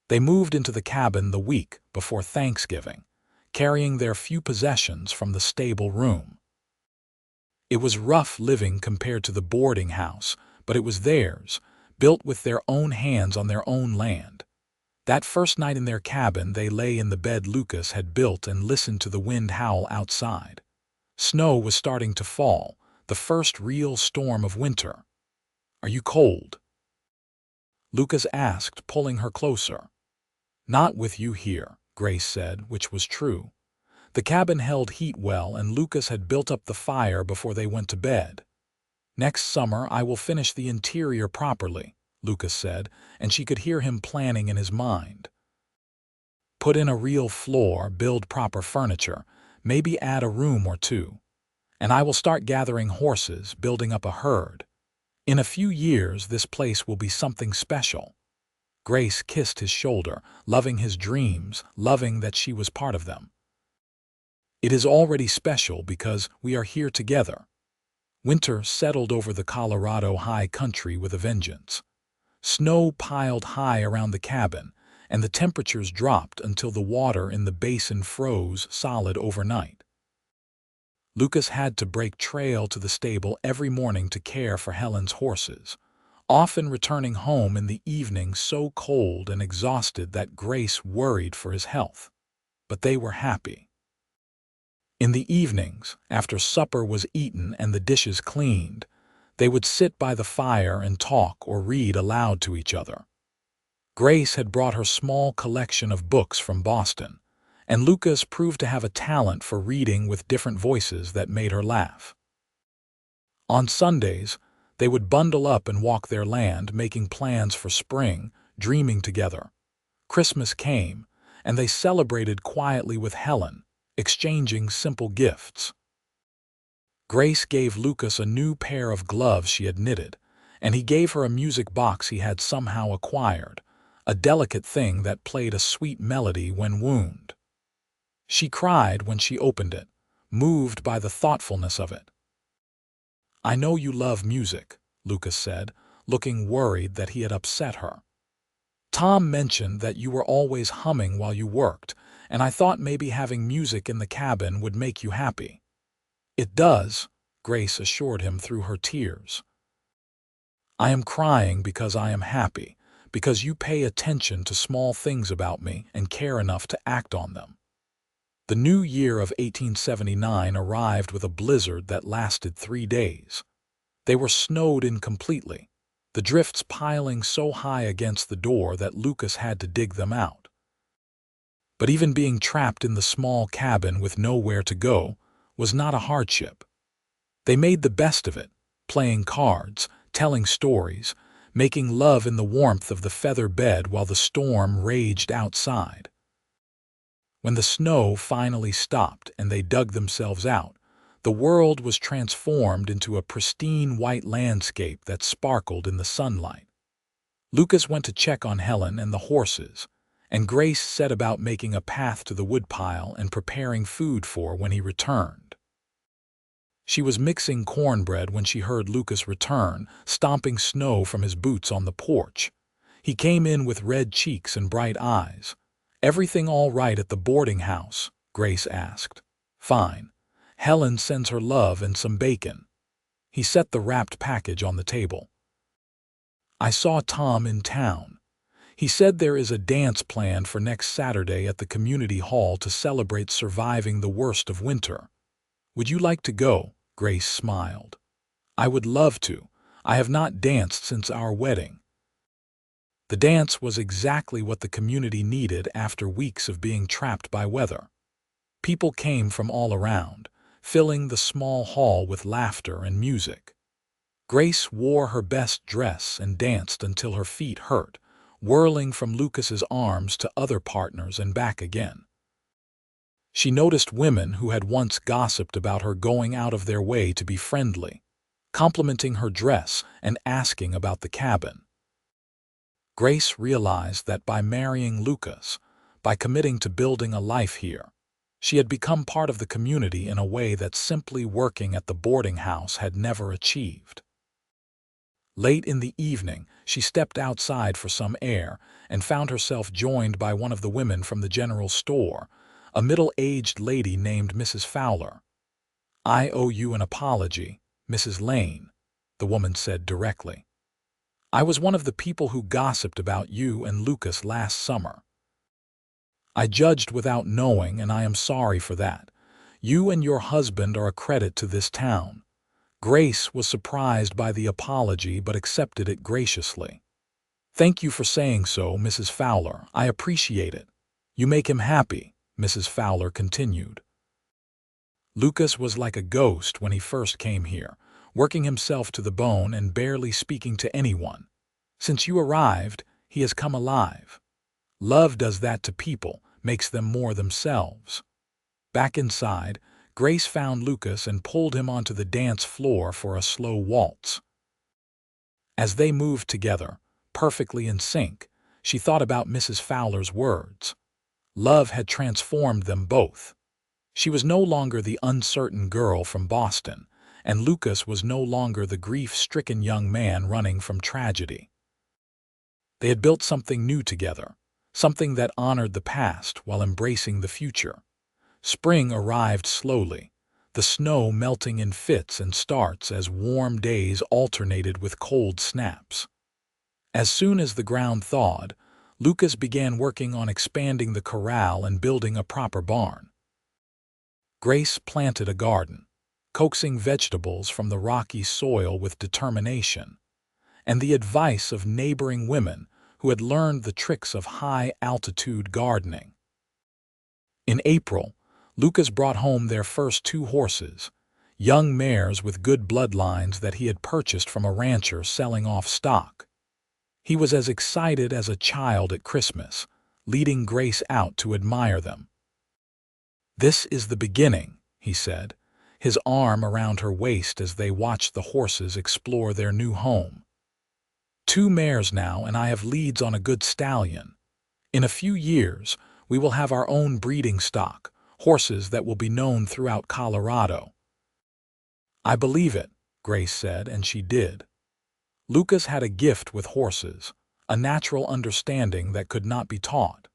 They moved into the cabin the week before Thanksgiving, carrying their few possessions from the stable room. It was rough living compared to the boarding house, but it was theirs, built with their own hands on their own land. That first night in their cabin, they lay in the bed Lucas had built and listened to the wind howl outside. Snow was starting to fall, the first real storm of winter. "Are you cold?" Lucas asked, pulling her closer. "Not with you here," Grace said, which was true. The cabin held heat well, and Lucas had built up the fire before they went to bed. "Next summer I will finish the interior properly," Lucas said, and she could hear him planning in his mind. "Put in a real floor, build proper furniture, maybe add a room or two. And I will start gathering horses, building up a herd. In a few years this place will be something special." Grace kissed his shoulder, loving his dreams, loving that she was part of them. "It is already special because we are here together." Winter settled over the Colorado high country with a vengeance. Snow piled high around the cabin, and the temperatures dropped until the water in the basin froze solid overnight. Lucas had to break trail to the stable every morning to care for Helen's horses, often returning home in the evening so cold and exhausted that Grace worried for his health. But they were happy. In the evenings, after supper was eaten and the dishes cleaned, they would sit by the fire and talk or read aloud to each other. Grace had brought her small collection of books from Boston, and Lucas proved to have a talent for reading with different voices that made her laugh. On Sundays, they would bundle up and walk their land, making plans for spring, dreaming together. Christmas came, and they celebrated quietly with Helen, exchanging simple gifts. Grace gave Lucas a new pair of gloves she had knitted, and he gave her a music box he had somehow acquired, a delicate thing that played a sweet melody when wound. She cried when she opened it, moved by the thoughtfulness of it. "I know you love music," Lucas said, looking worried that he had upset her. "Tom mentioned that you were always humming while you worked, and I thought maybe having music in the cabin would make you happy." "It does," Grace assured him through her tears. "I am crying because I am happy, because you pay attention to small things about me and care enough to act on them." The new year of 1879 arrived with a blizzard that lasted 3 days. They were snowed in completely, the drifts piling so high against the door that Lucas had to dig them out. But even being trapped in the small cabin with nowhere to go was not a hardship. They made the best of it, playing cards, telling stories, making love in the warmth of the feather bed while the storm raged outside. When the snow finally stopped and they dug themselves out, the world was transformed into a pristine white landscape that sparkled in the sunlight. Lucas went to check on Helen and the horses, and Grace set about making a path to the woodpile and preparing food for when he returned. She was mixing cornbread when she heard Lucas return, stomping snow from his boots on the porch. He came in with red cheeks and bright eyes. "Everything all right at the boarding house?" Grace asked. "Fine. Helen sends her love and some bacon." He set the wrapped package on the table. "I saw Tom in town. He said there is a dance planned for next Saturday at the community hall to celebrate surviving the worst of winter. Would you like to go?" Grace smiled. "I would love to. I have not danced since our wedding." The dance was exactly what the community needed after weeks of being trapped by weather. People came from all around, filling the small hall with laughter and music. Grace wore her best dress and danced until her feet hurt, whirling from Lucas's arms to other partners and back again. She noticed women who had once gossiped about her going out of their way to be friendly, complimenting her dress and asking about the cabin. Grace realized that by marrying Lucas, by committing to building a life here, she had become part of the community in a way that simply working at the boarding house had never achieved. Late in the evening, she stepped outside for some air and found herself joined by one of the women from the general store, a middle-aged lady named Mrs. Fowler. "I owe you an apology, Mrs. Lane," the woman said directly. "I was one of the people who gossiped about you and Lucas last summer. I judged without knowing, and I am sorry for that. You and your husband are a credit to this town." Grace was surprised by the apology but accepted it graciously. "Thank you for saying so, Mrs. Fowler. I appreciate it. You make him happy," Mrs. Fowler continued. "Lucas was like a ghost when he first came here, working himself to the bone and barely speaking to anyone. Since you arrived, he has come alive. Love does that to people, makes them more themselves." Back inside, Grace found Lucas and pulled him onto the dance floor for a slow waltz. As they moved together, perfectly in sync, she thought about Mrs. Fowler's words. Love had transformed them both. She was no longer the uncertain girl from Boston, and Lucas was no longer the grief-stricken young man running from tragedy. They had built something new together, something that honored the past while embracing the future. Spring arrived slowly, the snow melting in fits and starts as warm days alternated with cold snaps. As soon as the ground thawed, Lucas began working on expanding the corral and building a proper barn. Grace planted a garden, coaxing vegetables from the rocky soil with determination, and the advice of neighboring women who had learned the tricks of high-altitude gardening. In April, Lucas brought home their first 2 horses, young mares with good bloodlines that he had purchased from a rancher selling off stock. He was as excited as a child at Christmas, leading Grace out to admire them. "This is the beginning," he said, his arm around her waist as they watched the horses explore their new home. "2 mares now, and I have leads on a good stallion. In a few years, we will have our own breeding stock, horses that will be known throughout Colorado." "I believe it," Grace said, and she did. Lucas had a gift with horses, a natural understanding that could not be taught.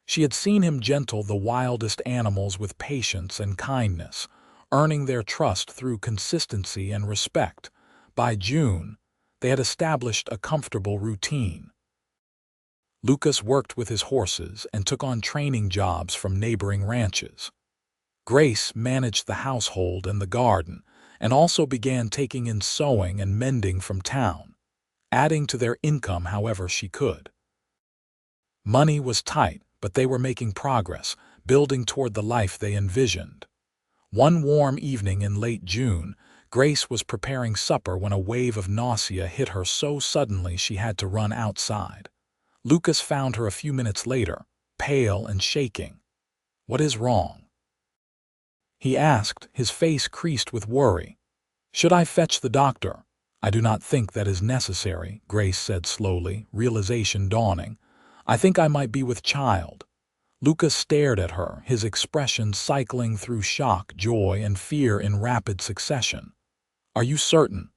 She had seen him gentle the wildest animals with patience and kindness, earning their trust through consistency and respect. By June, they had established a comfortable routine. Lucas worked with his horses and took on training jobs from neighboring ranches. Grace managed the household and the garden, and also began taking in sewing and mending from town, adding to their income however she could. Money was tight, but they were making progress, building toward the life they envisioned. One warm evening in late June, Grace was preparing supper when a wave of nausea hit her so suddenly she had to run outside. Lucas found her a few minutes later, pale and shaking. "What is wrong?" he asked, his face creased with worry. "Should I fetch the doctor?" "I do not think that is necessary," Grace said slowly, realization dawning. "I think I might be with child." Lucas stared at her, his expression cycling through shock, joy, and fear in rapid succession. "Are you certain?"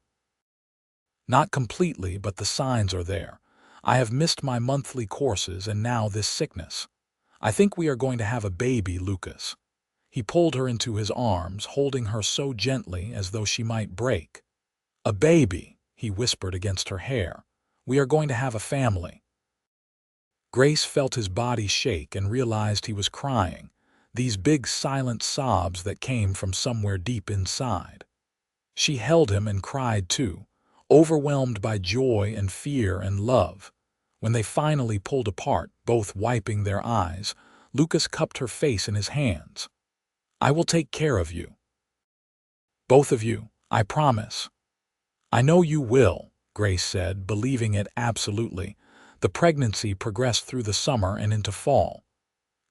"Not completely, but the signs are there. I have missed my monthly courses and now this sickness. I think we are going to have a baby, Lucas." He pulled her into his arms, holding her so gently as though she might break. "A baby," he whispered against her hair. "We are going to have a family." Grace felt his body shake and realized he was crying, these big silent sobs that came from somewhere deep inside. She held him and cried too, overwhelmed by joy and fear and love. When they finally pulled apart, both wiping their eyes, Lucas cupped her face in his hands. "I will take care of you. Both of you, I promise." "I know you will," Grace said, believing it absolutely. The pregnancy progressed through the summer and into fall.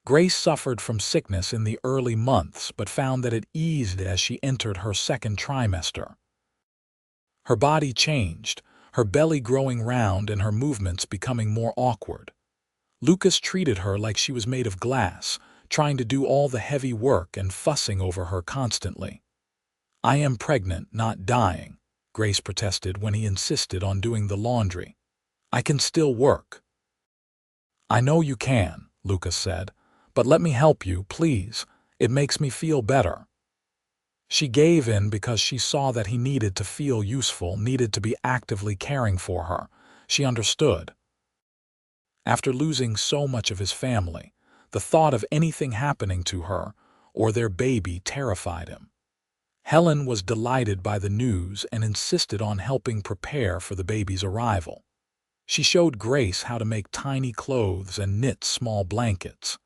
Grace suffered from sickness in the early months but found that it eased as she entered her second trimester. Her body changed, her belly growing round and her movements becoming more awkward. Lucas treated her like she was made of glass, trying to do all the heavy work and fussing over her constantly. "I am pregnant, not dying," Grace protested when he insisted on doing the laundry. "I can still work." "I know you can," Lucas said, "but let me help you, please. It makes me feel better." She gave in because she saw that he needed to feel useful, needed to be actively caring for her. She understood. After losing so much of his family, the thought of anything happening to her or their baby terrified him. Helen was delighted by the news and insisted on helping prepare for the baby's arrival. She showed Grace how to make tiny clothes and knit small blankets.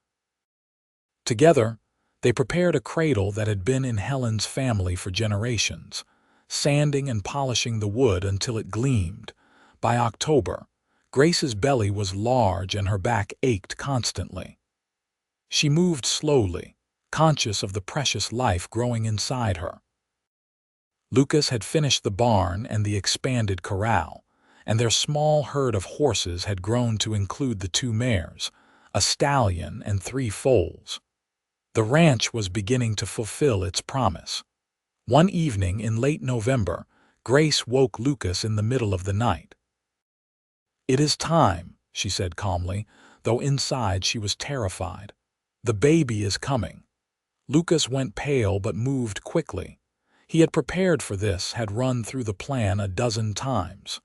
Together, they prepared a cradle that had been in Helen's family for generations, sanding and polishing the wood until it gleamed. By October, Grace's belly was large and her back ached constantly. She moved slowly, conscious of the precious life growing inside her. Lucas had finished the barn and the expanded corral, and their small herd of horses had grown to include the 2 mares, a stallion, and 3 foals. The ranch was beginning to fulfill its promise. One evening in late November, Grace woke Lucas in the middle of the night. "It is time," she said calmly, though inside she was terrified. "The baby is coming." Lucas went pale but moved quickly. He had prepared for this, had run through the plan a dozen times.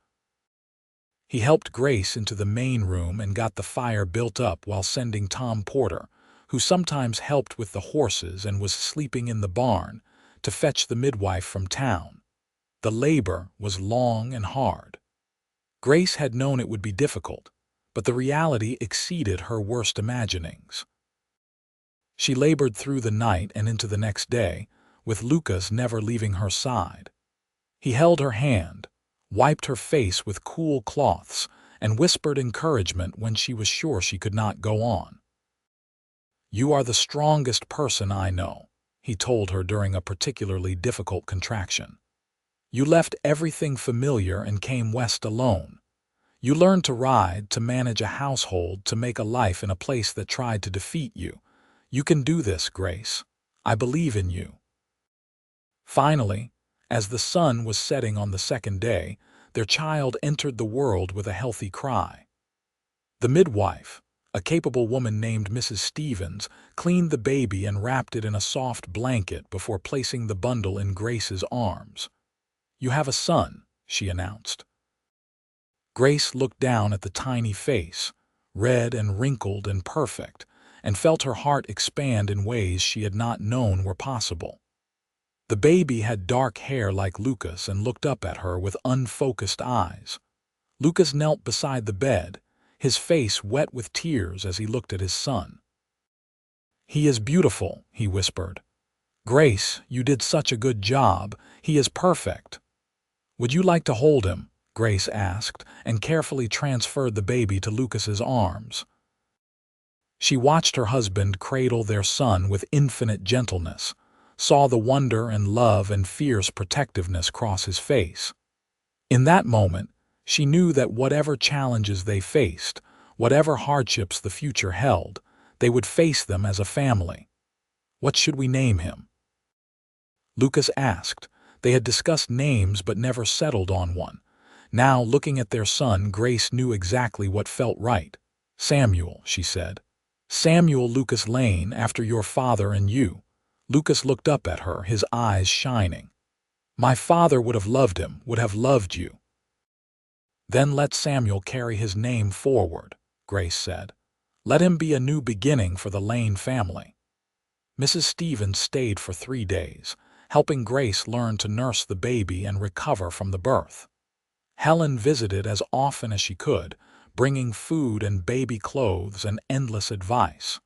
He helped Grace into the main room and got the fire built up while sending Tom Porter, who sometimes helped with the horses and was sleeping in the barn, to fetch the midwife from town. The labor was long and hard. Grace had known it would be difficult, but the reality exceeded her worst imaginings. She labored through the night and into the next day, with Lucas never leaving her side. He held her hand, wiped her face with cool cloths, and whispered encouragement when she was sure she could not go on. "You are the strongest person I know," he told her during a particularly difficult contraction. "You left everything familiar and came west alone. You learned to ride, to manage a household, to make a life in a place that tried to defeat you. You can do this, Grace. I believe in you." Finally, as the sun was setting on the second day, their child entered the world with a healthy cry. The midwife, a capable woman named Mrs. Stevens, cleaned the baby and wrapped it in a soft blanket before placing the bundle in Grace's arms. "You have a son," she announced. Grace looked down at the tiny face, red and wrinkled and perfect, and felt her heart expand in ways she had not known were possible. The baby had dark hair like Lucas and looked up at her with unfocused eyes. Lucas knelt beside the bed, his face wet with tears as he looked at his son. "He is beautiful," he whispered. "Grace, you did such a good job. He is perfect." "Would you like to hold him?" Grace asked, and carefully transferred the baby to Lucas's arms. She watched her husband cradle their son with infinite gentleness, saw the wonder and love and fierce protectiveness cross his face. In that moment, she knew that whatever challenges they faced, whatever hardships the future held, they would face them as a family. "What should we name him?" Lucas asked. They had discussed names but never settled on one. Now, looking at their son, Grace knew exactly what felt right. "Samuel," she said. "Samuel Lucas Lane, after your father and you." Lucas looked up at her, his eyes shining. "My father would have loved him, would have loved you." "Then let Samuel carry his name forward," Grace said. "Let him be a new beginning for the Lane family." Mrs. Stevens stayed for 3 days, helping Grace learn to nurse the baby and recover from the birth. Helen visited as often as she could, bringing food and baby clothes and endless advice.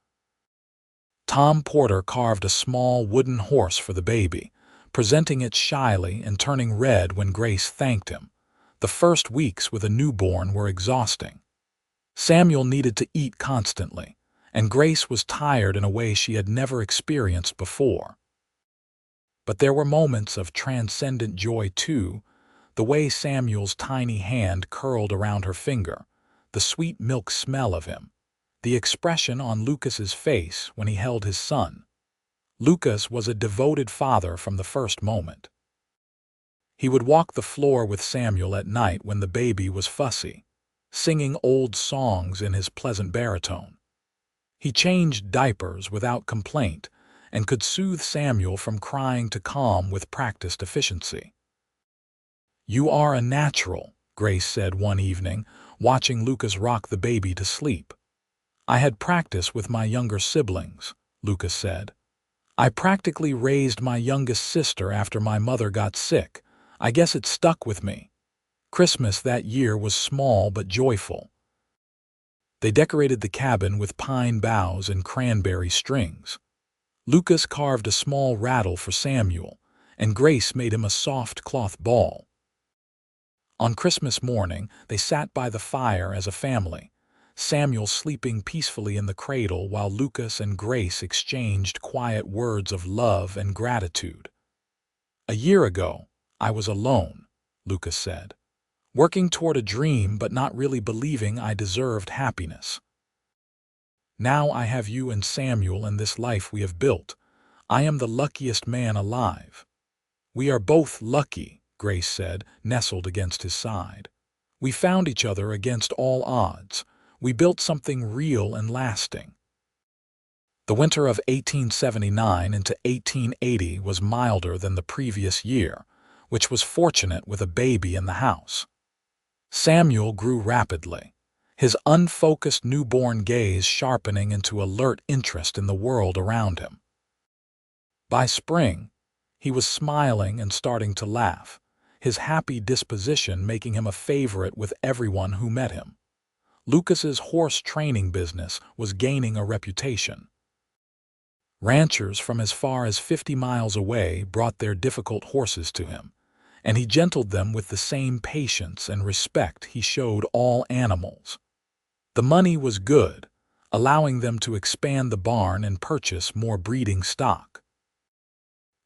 Tom Porter carved a small wooden horse for the baby, presenting it shyly and turning red when Grace thanked him. The first weeks with a newborn were exhausting. Samuel needed to eat constantly, and Grace was tired in a way she had never experienced before. But there were moments of transcendent joy too, the way Samuel's tiny hand curled around her finger, the sweet milk smell of him, the expression on Lucas's face when he held his son. Lucas was a devoted father from the first moment. He would walk the floor with Samuel at night when the baby was fussy, singing old songs in his pleasant baritone. He changed diapers without complaint and could soothe Samuel from crying to calm with practiced efficiency. "You are a natural," Grace said one evening, watching Lucas rock the baby to sleep. "I had practice with my younger siblings," Lucas said. "I practically raised my youngest sister after my mother got sick. I guess it stuck with me." Christmas that year was small but joyful. They decorated the cabin with pine boughs and cranberry strings. Lucas carved a small rattle for Samuel, and Grace made him a soft cloth ball. On Christmas morning, they sat by the fire as a family, Samuel sleeping peacefully in the cradle while Lucas and Grace exchanged quiet words of love and gratitude. "A year ago, I was alone," Lucas said, "working toward a dream but not really believing I deserved happiness. Now I have you and Samuel and this life we have built. I am the luckiest man alive." "We are both lucky," Grace said, nestled against his side. "We found each other against all odds. We built something real and lasting." The winter of 1879 into 1880 was milder than the previous year, which was fortunate with a baby in the house. Samuel grew rapidly, his unfocused newborn gaze sharpening into alert interest in the world around him. By spring, he was smiling and starting to laugh, his happy disposition making him a favorite with everyone who met him. Lucas's horse training business was gaining a reputation. Ranchers from as far as 50 miles away brought their difficult horses to him, and he gentled them with the same patience and respect he showed all animals. The money was good, allowing them to expand the barn and purchase more breeding stock.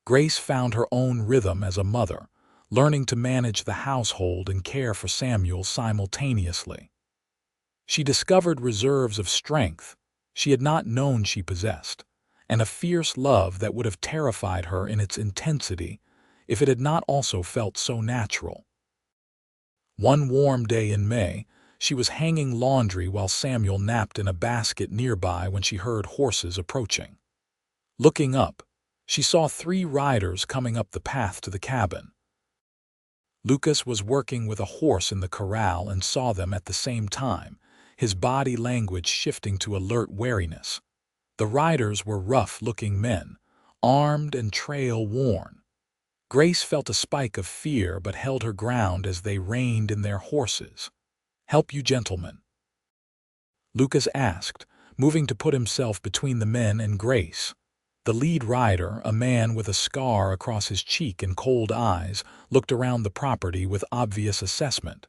Grace found her own rhythm as a mother, learning to manage the household and care for Samuel simultaneously. She discovered reserves of strength she had not known she possessed, and a fierce love that would have terrified her in its intensity if it had not also felt so natural. One warm day in May, she was hanging laundry while Samuel napped in a basket nearby when she heard horses approaching. Looking up, she saw 3 riders coming up the path to the cabin. Lucas was working with a horse in the corral and saw them at the same time, his body language shifting to alert wariness. The riders were rough-looking men, armed and trail-worn. Grace felt a spike of fear but held her ground as they reined in their horses. "Help you gentlemen?" Lucas asked, moving to put himself between the men and Grace. The lead rider, a man with a scar across his cheek and cold eyes, looked around the property with obvious assessment.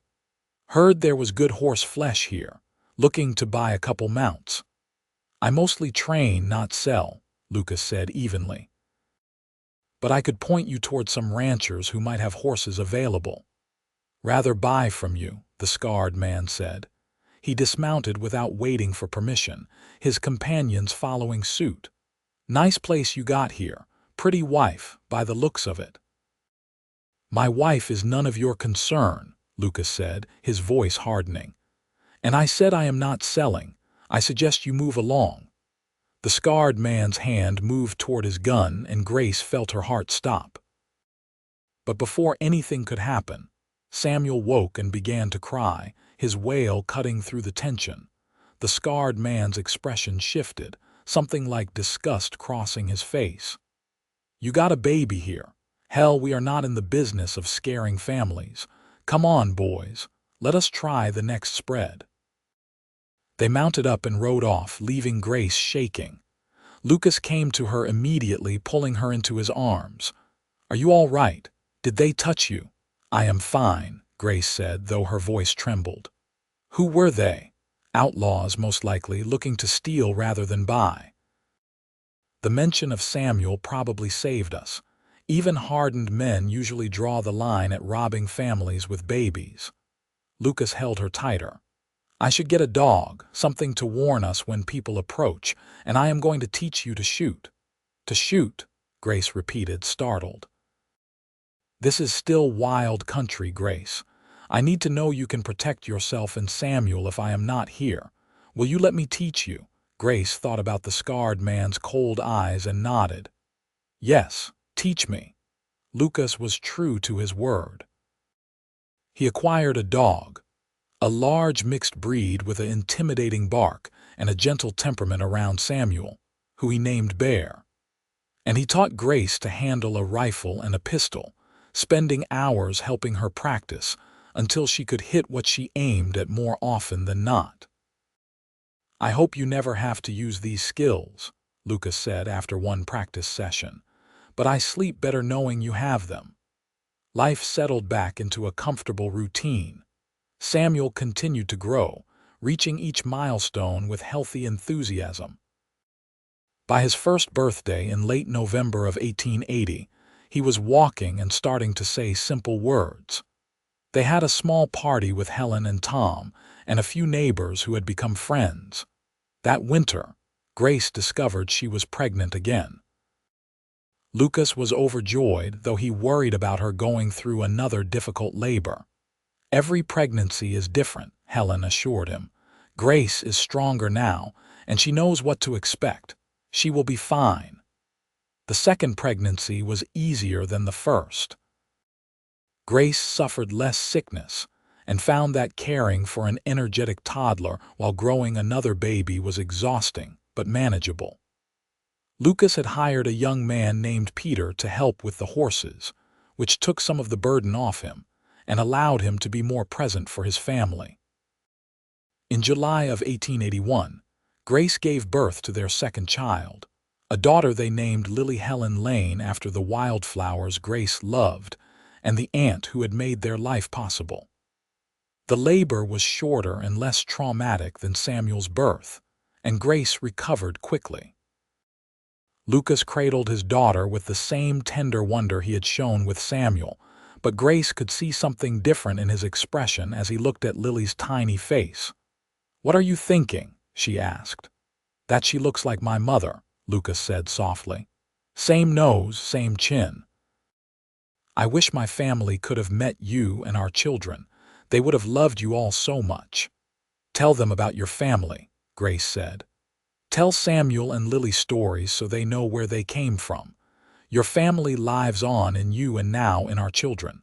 "Heard there was good horse flesh here. Looking to buy a couple mounts." "I mostly train, not sell," Lucas said evenly. "But I could point you toward some ranchers who might have horses available." "Rather buy from you," the scarred man said. He dismounted without waiting for permission, his companions following suit. "Nice place you got here. Pretty wife, by the looks of it." "My wife is none of your concern," Lucas said, his voice hardening. "And I said I am not selling. I suggest you move along." The scarred man's hand moved toward his gun, and Grace felt her heart stop. But before anything could happen, Samuel woke and began to cry, his wail cutting through the tension. The scarred man's expression shifted, something like disgust crossing his face. "You got a baby here. Hell, we are not in the business of scaring families. Come on, boys. Let us try the next spread." They mounted up and rode off, leaving Grace shaking. Lucas came to her immediately, pulling her into his arms. "Are you all right? Did they touch you?" "I am fine," Grace said, though her voice trembled. "Who were they?" "Outlaws, most likely, looking to steal rather than buy." The mention of Samuel probably saved us. Even hardened men usually draw the line at robbing families with babies. Lucas held her tighter. "I should get a dog, something to warn us when people approach, and I am going to teach you to shoot." "To shoot?" Grace repeated, startled. "This is still wild country, Grace. I need to know you can protect yourself and Samuel if I am not here. Will you let me teach you?" Grace thought about the scarred man's cold eyes and nodded. "Yes, teach me." Lucas was true to his word. He acquired a dog, a large mixed breed with an intimidating bark and a gentle temperament around Samuel, who he named Bear. And he taught Grace to handle a rifle and a pistol, spending hours helping her practice until she could hit what she aimed at more often than not. "I hope you never have to use these skills," Lucas said after one practice session, "but I sleep better knowing you have them." Life settled back into a comfortable routine. Samuel continued to grow, reaching each milestone with healthy enthusiasm. By his first birthday in late November of 1880, he was walking and starting to say simple words. They had a small party with Helen and Tom and a few neighbors who had become friends. That winter, Grace discovered she was pregnant again. Lucas was overjoyed, though he worried about her going through another difficult labor. "Every pregnancy is different," Helen assured him. "Grace is stronger now, and she knows what to expect. She will be fine." The second pregnancy was easier than the first. Grace suffered less sickness and found that caring for an energetic toddler while growing another baby was exhausting but manageable. Lucas had hired a young man named Peter to help with the horses, which took some of the burden off him and allowed him to be more present for his family. In July of 1881, Grace gave birth to their second child, a daughter they named Lily Helen Lane after the wildflowers Grace loved, and the aunt who had made their life possible. The labor was shorter and less traumatic than Samuel's birth, and Grace recovered quickly. Lucas cradled his daughter with the same tender wonder he had shown with Samuel, but Grace could see something different in his expression as he looked at Lily's tiny face. "What are you thinking?" she asked. "That she looks like my mother," Lucas said softly. "Same nose, same chin. I wish my family could have met you and our children. They would have loved you all so much." "Tell them about your family," Grace said. "Tell Samuel and Lily stories so they know where they came from. Your family lives on in you and now in our children."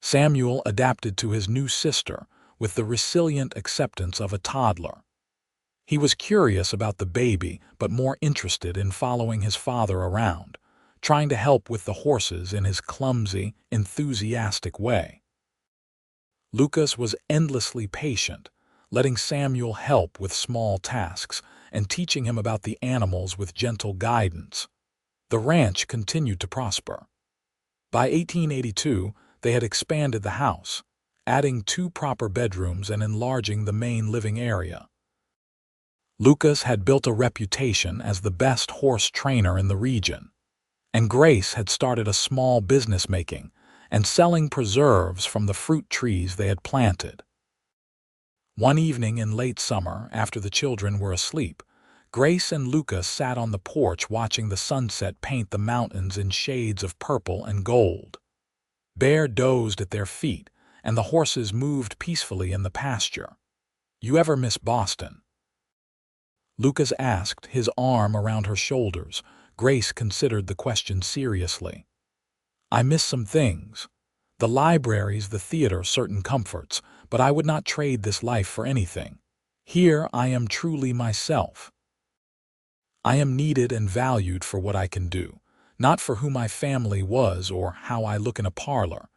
Samuel adapted to his new sister with the resilient acceptance of a toddler. He was curious about the baby, but more interested in following his father around, trying to help with the horses in his clumsy, enthusiastic way. Lucas was endlessly patient, letting Samuel help with small tasks and teaching him about the animals with gentle guidance. The ranch continued to prosper. By 1882, they had expanded the house, adding 2 proper bedrooms and enlarging the main living area. Lucas had built a reputation as the best horse trainer in the region, and Grace had started a small business making and selling preserves from the fruit trees they had planted. One evening in late summer, after the children were asleep, Grace and Lucas sat on the porch watching the sunset paint the mountains in shades of purple and gold. Bear dozed at their feet, and the horses moved peacefully in the pasture. "You ever miss Boston?" Lucas asked, his arm around her shoulders. Grace considered the question seriously. "I miss some things. The libraries, the theater, certain comforts, but I would not trade this life for anything. Here I am truly myself. I am needed and valued for what I can do, not for who my family was or how I look in a parlor.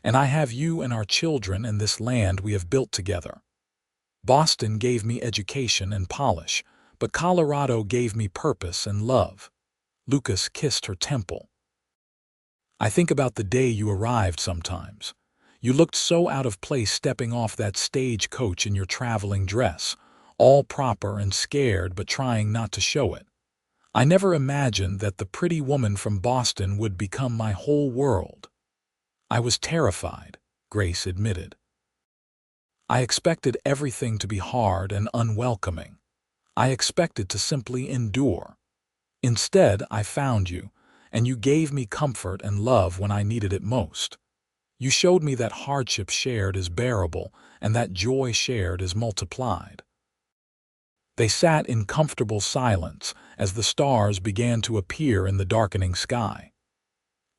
And I have you and our children and this land we have built together. Boston gave me education and polish, but Colorado gave me purpose and love." Lucas kissed her temple. "I think about the day you arrived sometimes. You looked so out of place stepping off that stagecoach in your traveling dress, all proper and scared but trying not to show it. I never imagined that the pretty woman from Boston would become my whole world." "I was terrified," Grace admitted. "I expected everything to be hard and unwelcoming. I expected to simply endure. Instead, I found you, and you gave me comfort and love when I needed it most. You showed me that hardship shared is bearable and that joy shared is multiplied." They sat in comfortable silence as the stars began to appear in the darkening sky.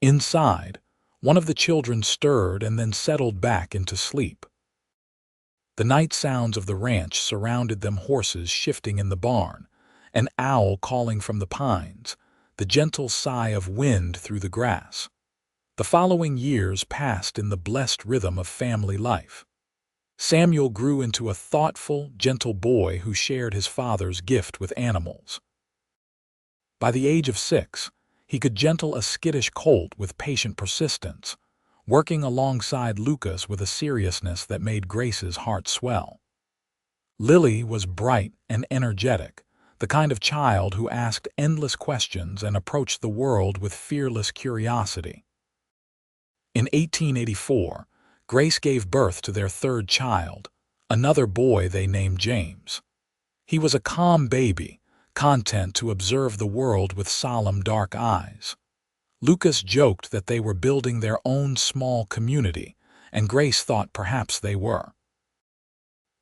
Inside, one of the children stirred and then settled back into sleep. The night sounds of the ranch surrounded them, horses shifting in the barn, an owl calling from the pines, the gentle sigh of wind through the grass. The following years passed in the blessed rhythm of family life. Samuel grew into a thoughtful, gentle boy who shared his father's gift with animals. By the age of 6, he could gentle a skittish colt with patient persistence, working alongside Lucas with a seriousness that made Grace's heart swell. Lily was bright and energetic, the kind of child who asked endless questions and approached the world with fearless curiosity. In 1884, Grace gave birth to their 3rd child, another boy they named James. He was a calm baby, content to observe the world with solemn dark eyes. Lucas joked that they were building their own small community, and Grace thought perhaps they were.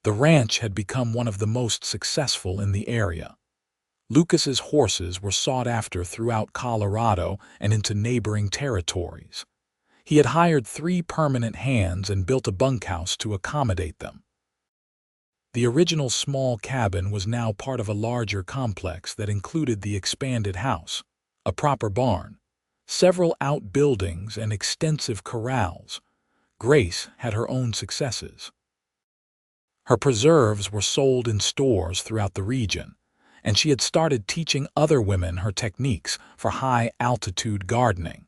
The ranch had become one of the most successful in the area. Lucas's horses were sought after throughout Colorado and into neighboring territories. He had hired 3 permanent hands and built a bunkhouse to accommodate them. The original small cabin was now part of a larger complex that included the expanded house, a proper barn, several outbuildings, and extensive corrals. Grace had her own successes. Her preserves were sold in stores throughout the region, and she had started teaching other women her techniques for high-altitude gardening.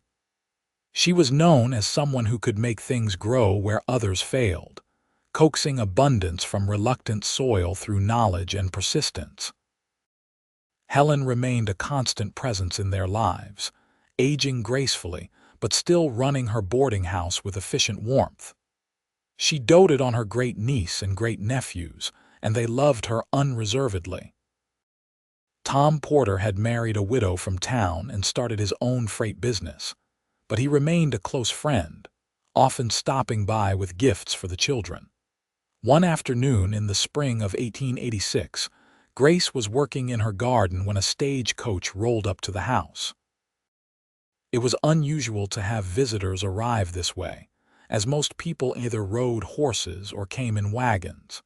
She was known as someone who could make things grow where others failed, coaxing abundance from reluctant soil through knowledge and persistence. Helen remained a constant presence in their lives, aging gracefully, but still running her boarding house with efficient warmth. She doted on her great-niece and great-nephews, and they loved her unreservedly. Tom Porter had married a widow from town and started his own freight business, but he remained a close friend, often stopping by with gifts for the children. One afternoon in the spring of 1886, Grace was working in her garden when a stagecoach rolled up to the house. It was unusual to have visitors arrive this way, as most people either rode horses or came in wagons.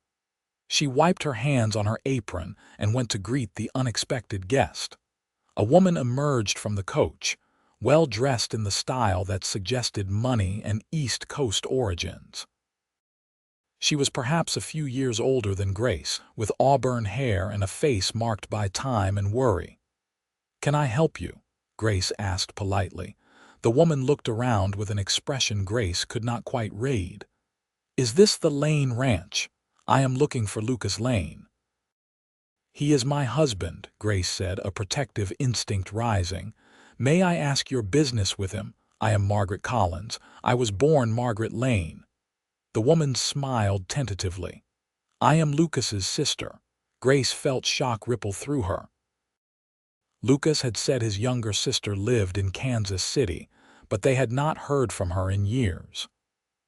She wiped her hands on her apron and went to greet the unexpected guest. A woman emerged from the coach, well dressed in the style that suggested money and East Coast origins. She was perhaps a few years older than Grace, with auburn hair and a face marked by time and worry. "Can I help you?" Grace asked politely. The woman looked around with an expression Grace could not quite read. "Is this the Lane Ranch? I am looking for Lucas Lane." "He is my husband," Grace said, a protective instinct rising. "May I ask your business with him? I am Margaret Collins. I was born Margaret Lane." The woman smiled tentatively. "I am Lucas's sister." Grace felt shock ripple through her. Lucas had said his younger sister lived in Kansas City, but they had not heard from her in years.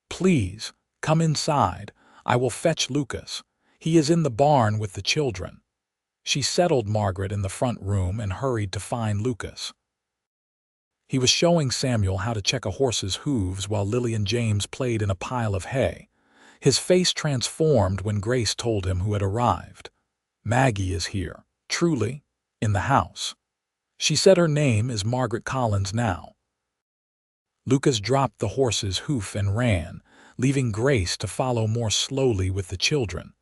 "Please, come inside. I will fetch Lucas. He is in the barn with the children." She settled Margaret in the front room and hurried to find Lucas. He was showing Samuel how to check a horse's hooves while Lily and James played in a pile of hay. His face transformed when Grace told him who had arrived. "Maggie is here, truly, in the house." She said her name is Margaret Collins now. Lucas dropped the horse's hoof and ran, leaving Grace to follow more slowly with the children.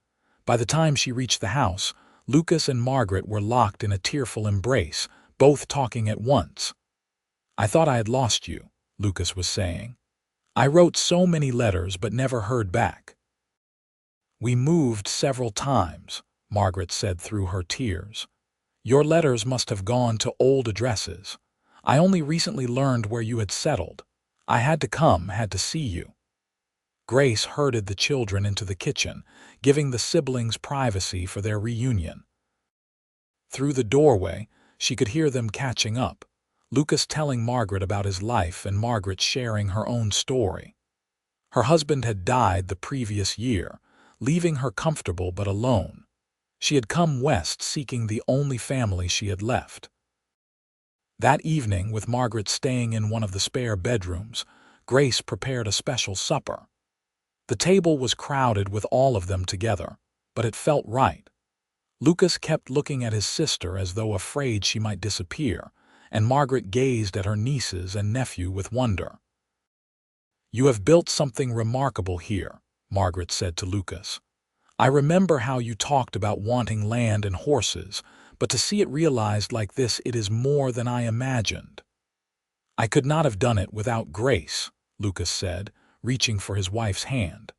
By the time she reached the house, Lucas and Margaret were locked in a tearful embrace, both talking at once. "I thought I had lost you," Lucas was saying. "I wrote so many letters but never heard back." "We moved several times," Margaret said through her tears. "Your letters must have gone to old addresses. I only recently learned where you had settled. I had to see you." Grace herded the children into the kitchen, giving the siblings privacy for their reunion. Through the doorway, she could hear them catching up, Lucas telling Margaret about his life and Margaret sharing her own story. Her husband had died the previous year, leaving her comfortable but alone. She had come west seeking the only family she had left. That evening, with Margaret staying in one of the spare bedrooms, Grace prepared a special supper. The table was crowded with all of them together, but it felt right. Lucas kept looking at his sister as though afraid she might disappear, and Margaret gazed at her nieces and nephew with wonder. "You have built something remarkable here," Margaret said to Lucas. "I remember how you talked about wanting land and horses, but to see it realized like this, it is more than I imagined." "I could not have done it without Grace," Lucas said, reaching for his wife's hand.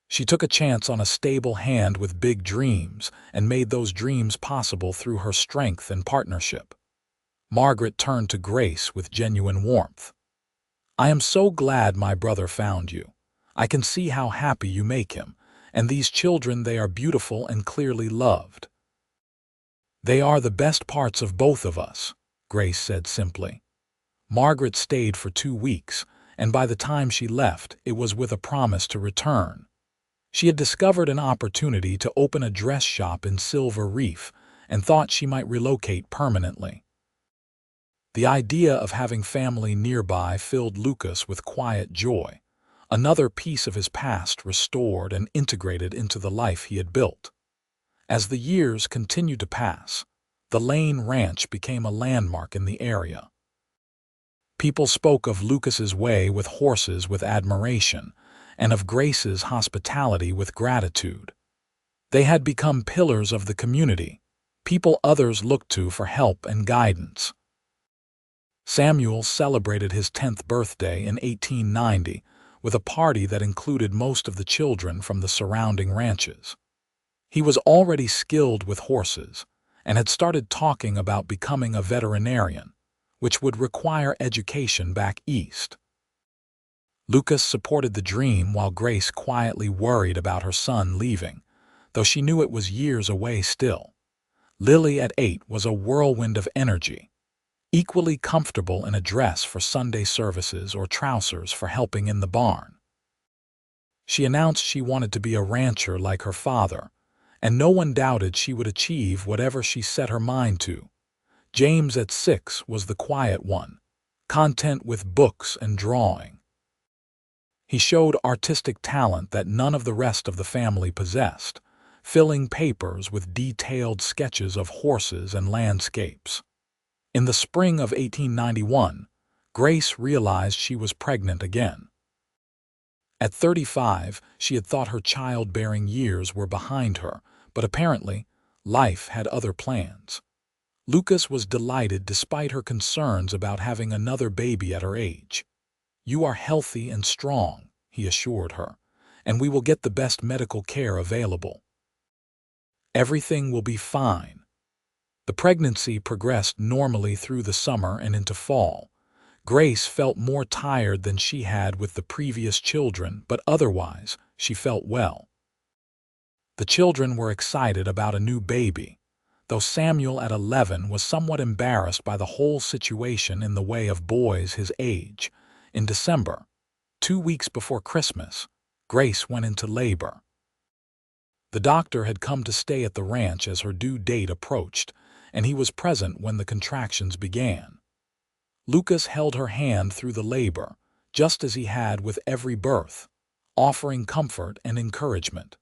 "She took a chance on a stable hand with big dreams and made those dreams possible through her strength and partnership." Margaret turned to Grace with genuine warmth. "I am so glad my brother found you. I can see how happy you make him, and these children, they are beautiful and clearly loved." "They are the best parts of both of us," Grace said simply. Margaret stayed for 2 weeks, and by the time she left, it was with a promise to return. She had discovered an opportunity to open a dress shop in Silver Reef and thought she might relocate permanently. The idea of having family nearby filled Lucas with quiet joy, another piece of his past restored and integrated into the life he had built. As the years continued to pass, the Lane Ranch became a landmark in the area. People spoke of Lucas's way with horses with admiration, and of Grace's hospitality with gratitude. They had become pillars of the community, people others looked to for help and guidance. Samuel celebrated his 10th birthday in 1890 with a party that included most of the children from the surrounding ranches. He was already skilled with horses and had started talking about becoming a veterinarian, which would require education back east. Lucas supported the dream while Grace quietly worried about her son leaving, though she knew it was years away still. Lily at 8 was a whirlwind of energy, equally comfortable in a dress for Sunday services or trousers for helping in the barn. She announced she wanted to be a rancher like her father, and no one doubted she would achieve whatever she set her mind to. James at 6 was the quiet one, content with books and drawing. He showed artistic talent that none of the rest of the family possessed, filling papers with detailed sketches of horses and landscapes. In the spring of 1891, Grace realized she was pregnant again. At 35, she had thought her childbearing years were behind her, but apparently, life had other plans. Lucas was delighted despite her concerns about having another baby at her age. "You are healthy and strong," he assured her, "and we will get the best medical care available. Everything will be fine." The pregnancy progressed normally through the summer and into fall. Grace felt more tired than she had with the previous children, but otherwise, she felt well. The children were excited about a new baby, though Samuel at 11 was somewhat embarrassed by the whole situation in the way of boys his age. In December, 2 weeks before Christmas, Grace went into labor. The doctor had come to stay at the ranch as her due date approached, and he was present when the contractions began. Lucas held her hand through the labor, just as he had with every birth, offering comfort and encouragement.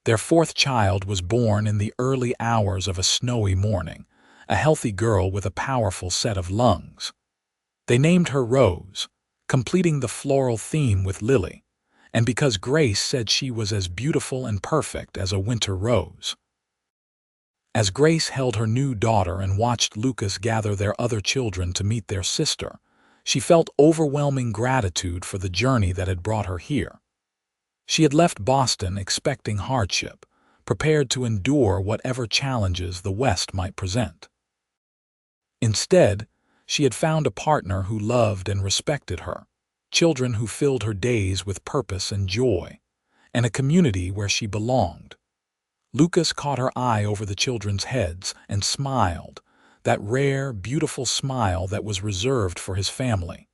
Their 4th child was born in the early hours of a snowy morning, a healthy girl with a powerful set of lungs. They named her Rose, completing the floral theme with Lily, and because Grace said she was as beautiful and perfect as a winter rose. As Grace held her new daughter and watched Lucas gather their other children to meet their sister, she felt overwhelming gratitude for the journey that had brought her here. She had left Boston expecting hardship, prepared to endure whatever challenges the West might present. Instead, she had found a partner who loved and respected her, children who filled her days with purpose and joy, and a community where she belonged. Lucas caught her eye over the children's heads and smiled, that rare, beautiful smile that was reserved for his family.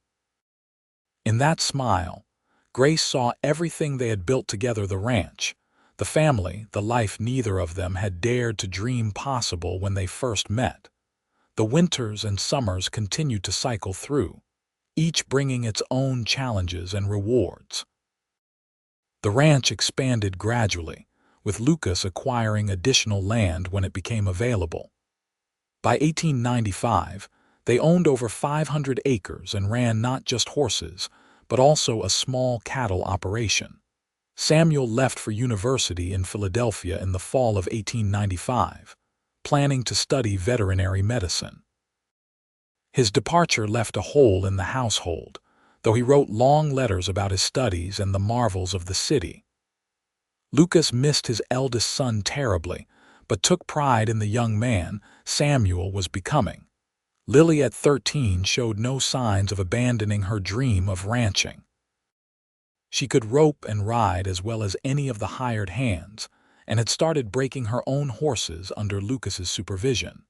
In that smile, Grace saw everything they had built together: the ranch, the family, the life neither of them had dared to dream possible when they first met. The winters and summers continued to cycle through, each bringing its own challenges and rewards. The ranch expanded gradually, with Lucas acquiring additional land when it became available. By 1895, they owned over 500 acres and ran not just horses, but also a small cattle operation. Samuel left for university in Philadelphia in the fall of 1895, planning to study veterinary medicine. His departure left a hole in the household, though he wrote long letters about his studies and the marvels of the city. Lucas missed his eldest son terribly, but took pride in the young man Samuel was becoming. Lily at 13 showed no signs of abandoning her dream of ranching. She could rope and ride as well as any of the hired hands, and had started breaking her own horses under Lucas's supervision.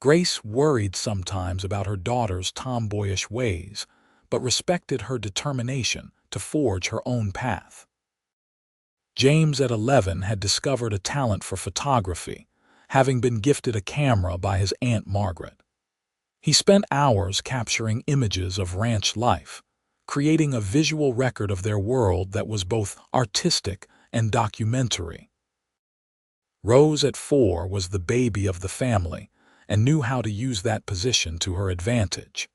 Grace worried sometimes about her daughter's tomboyish ways, but respected her determination to forge her own path. James at 11 had discovered a talent for photography, having been gifted a camera by his Aunt Margaret. He spent hours capturing images of ranch life, creating a visual record of their world that was both artistic and documentary. Rose at 4 was the baby of the family and knew how to use that position to her advantage.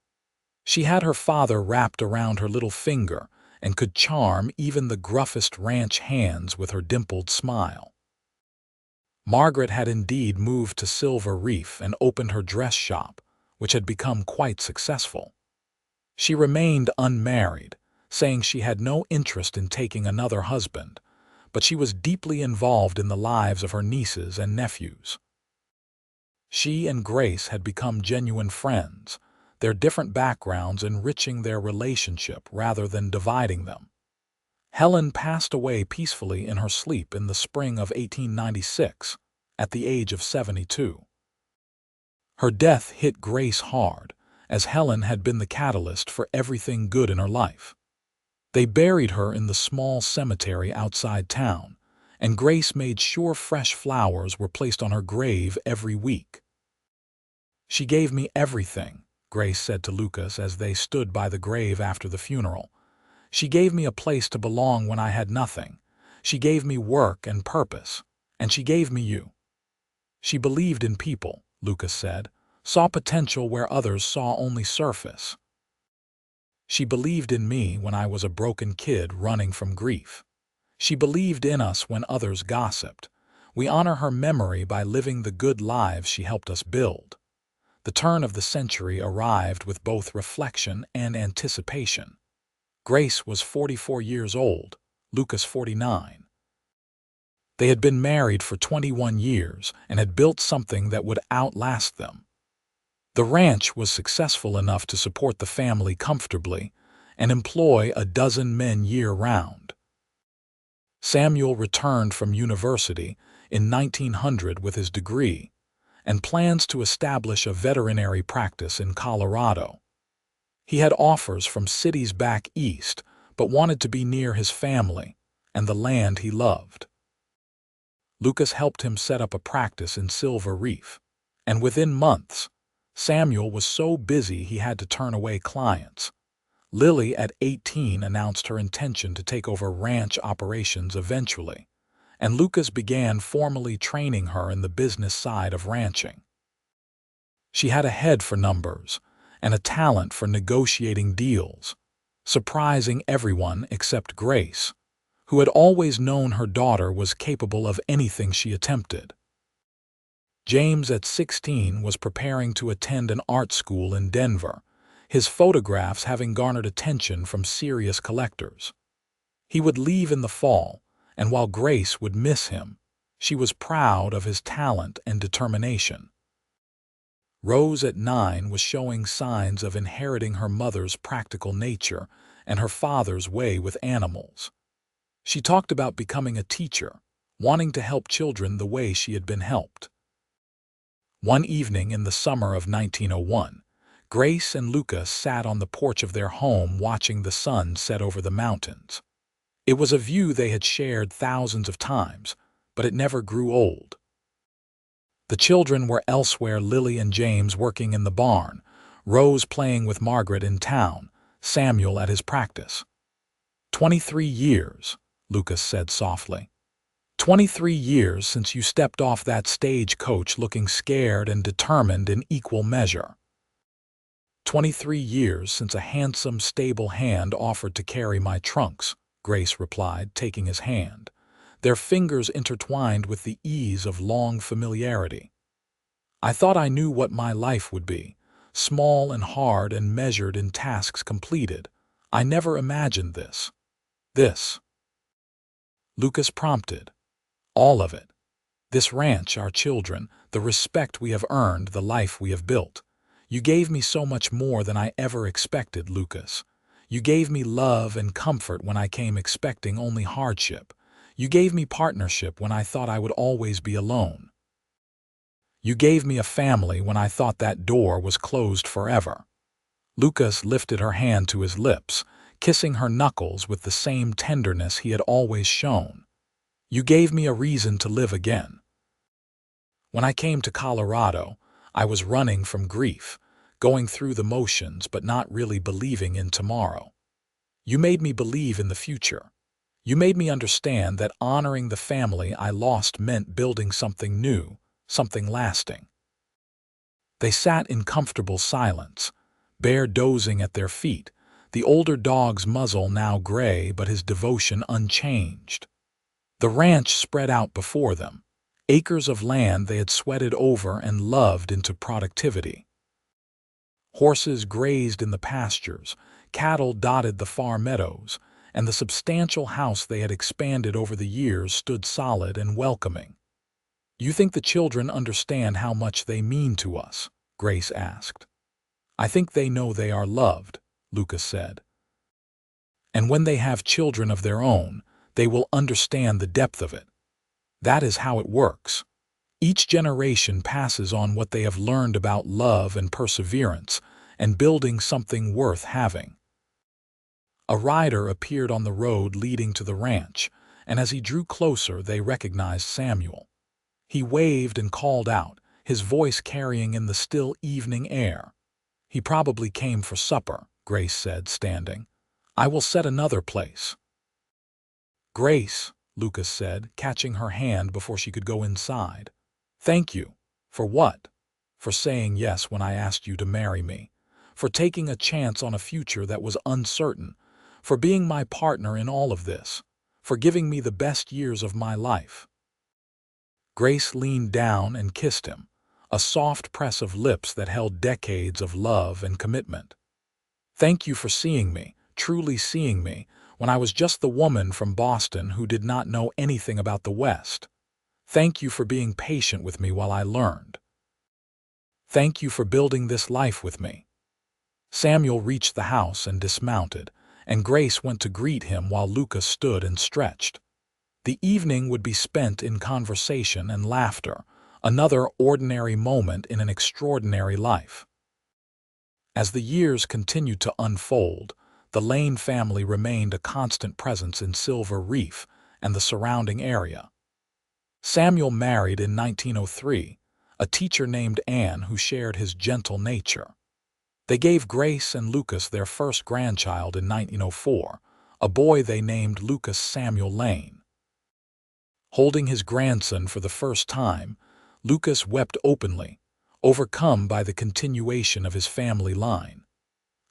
She had her father wrapped around her little finger and could charm even the gruffest ranch hands with her dimpled smile. Margaret had indeed moved to Silver Reef and opened her dress shop, which had become quite successful. She remained unmarried, saying she had no interest in taking another husband, but she was deeply involved in the lives of her nieces and nephews. She and Grace had become genuine friends, their different backgrounds enriching their relationship rather than dividing them. Helen passed away peacefully in her sleep in the spring of 1896, at the age of 72. Her death hit Grace hard, as Helen had been the catalyst for everything good in her life. They buried her in the small cemetery outside town, and Grace made sure fresh flowers were placed on her grave every week. "She gave me everything," Grace said to Lucas as they stood by the grave after the funeral. "She gave me a place to belong when I had nothing. She gave me work and purpose, and she gave me you." "She believed in people," Lucas said, "saw potential where others saw only surface. She believed in me when I was a broken kid running from grief. She believed in us when others gossiped. We honor her memory by living the good lives she helped us build." The turn of the century arrived with both reflection and anticipation. Grace was 44 years old, Lucas 49. They had been married for 21 years and had built something that would outlast them. The ranch was successful enough to support the family comfortably and employ a dozen men year-round. Samuel returned from university in 1900 with his degree and plans to establish a veterinary practice in Colorado. He had offers from cities back east, but wanted to be near his family and the land he loved. Lucas helped him set up a practice in Silver Reef, and within months, Samuel was so busy he had to turn away clients. Lily, at 18, announced her intention to take over ranch operations eventually, and Lucas began formally training her in the business side of ranching. She had a head for numbers and a talent for negotiating deals, surprising everyone except Grace, who had always known her daughter was capable of anything she attempted. James, at 16, was preparing to attend an art school in Denver, his photographs having garnered attention from serious collectors. He would leave in the fall, and while Grace would miss him, she was proud of his talent and determination. Rose, at 9, was showing signs of inheriting her mother's practical nature and her father's way with animals. She talked about becoming a teacher, wanting to help children the way she had been helped. One evening in the summer of 1901, Grace and Lucas sat on the porch of their home watching the sun set over the mountains. It was a view they had shared thousands of times, but it never grew old. The children were elsewhere, Lily and James working in the barn, Rose playing with Margaret in town, Samuel at his practice. 23 years, Lucas said softly. 23 years since you stepped off that stagecoach looking scared and determined in equal measure. 23 years since a handsome, stable hand offered to carry my trunks, Grace replied, taking his hand, their fingers intertwined with the ease of long familiarity. I thought I knew what my life would be, small and hard and measured in tasks completed. I never imagined this. This. Lucas prompted. All of it. This ranch, our children, the respect we have earned, the life we have built. You gave me so much more than I ever expected, Lucas. You gave me love and comfort when I came expecting only hardship. You gave me partnership when I thought I would always be alone. You gave me a family when I thought that door was closed forever. Lucas lifted her hand to his lips, kissing her knuckles with the same tenderness he had always shown. You gave me a reason to live again. When I came to Colorado, I was running from grief, going through the motions but not really believing in tomorrow. You made me believe in the future. You made me understand that honoring the family I lost meant building something new, something lasting. They sat in comfortable silence, Bear dozing at their feet, the older dog's muzzle now gray but his devotion unchanged. The ranch spread out before them, acres of land they had sweated over and loved into productivity. Horses grazed in the pastures, cattle dotted the far meadows, and the substantial house they had expanded over the years stood solid and welcoming. "You think the children understand how much they mean to us?" Grace asked. "I think they know they are loved," Lucas said. "And when they have children of their own, they will understand the depth of it. That is how it works. Each generation passes on what they have learned about love and perseverance and building something worth having." A rider appeared on the road leading to the ranch, and as he drew closer they recognized Samuel. He waved and called out, his voice carrying in the still evening air. "He probably came for supper," Grace said, standing. "I will set another place." "Grace," Lucas said, catching her hand before she could go inside. "Thank you." "For what?" "For saying yes when I asked you to marry me. For taking a chance on a future that was uncertain. For being my partner in all of this. For giving me the best years of my life." Grace leaned down and kissed him, a soft press of lips that held decades of love and commitment. "Thank you for seeing me, truly seeing me, when I was just the woman from Boston who did not know anything about the West. Thank you for being patient with me while I learned. Thank you for building this life with me." Samuel reached the house and dismounted, and Grace went to greet him while Lucas stood and stretched. The evening would be spent in conversation and laughter, another ordinary moment in an extraordinary life. As the years continued to unfold, the Lane family remained a constant presence in Silver Reef and the surrounding area. Samuel married in 1903, a teacher named Anne who shared his gentle nature. They gave Grace and Lucas their first grandchild in 1904, a boy they named Lucas Samuel Lane. Holding his grandson for the first time, Lucas wept openly, overcome by the continuation of his family line.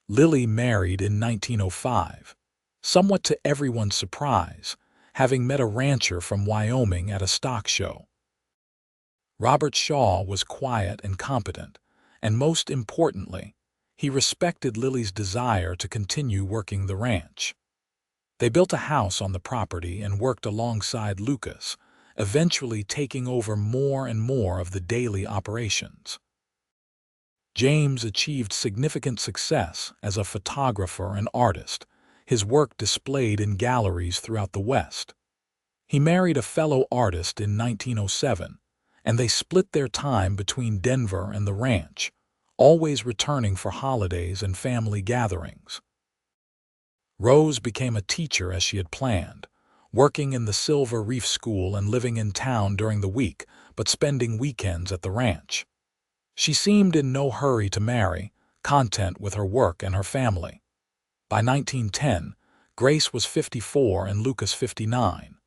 Lily married in 1905, somewhat to everyone's surprise, having met a rancher from Wyoming at a stock show. Robert Shaw was quiet and competent, and most importantly, he respected Lily's desire to continue working the ranch. They built a house on the property and worked alongside Lucas, eventually taking over more and more of the daily operations. James achieved significant success as a photographer and artist, his work displayed in galleries throughout the West. He married a fellow artist in 1907, and they split their time between Denver and the ranch, always returning for holidays and family gatherings. Rose became a teacher as she had planned, working in the Silver Reef School and living in town during the week, but spending weekends at the ranch. She seemed in no hurry to marry, content with her work and her family. By 1910, Grace was 54 and Lucas 59.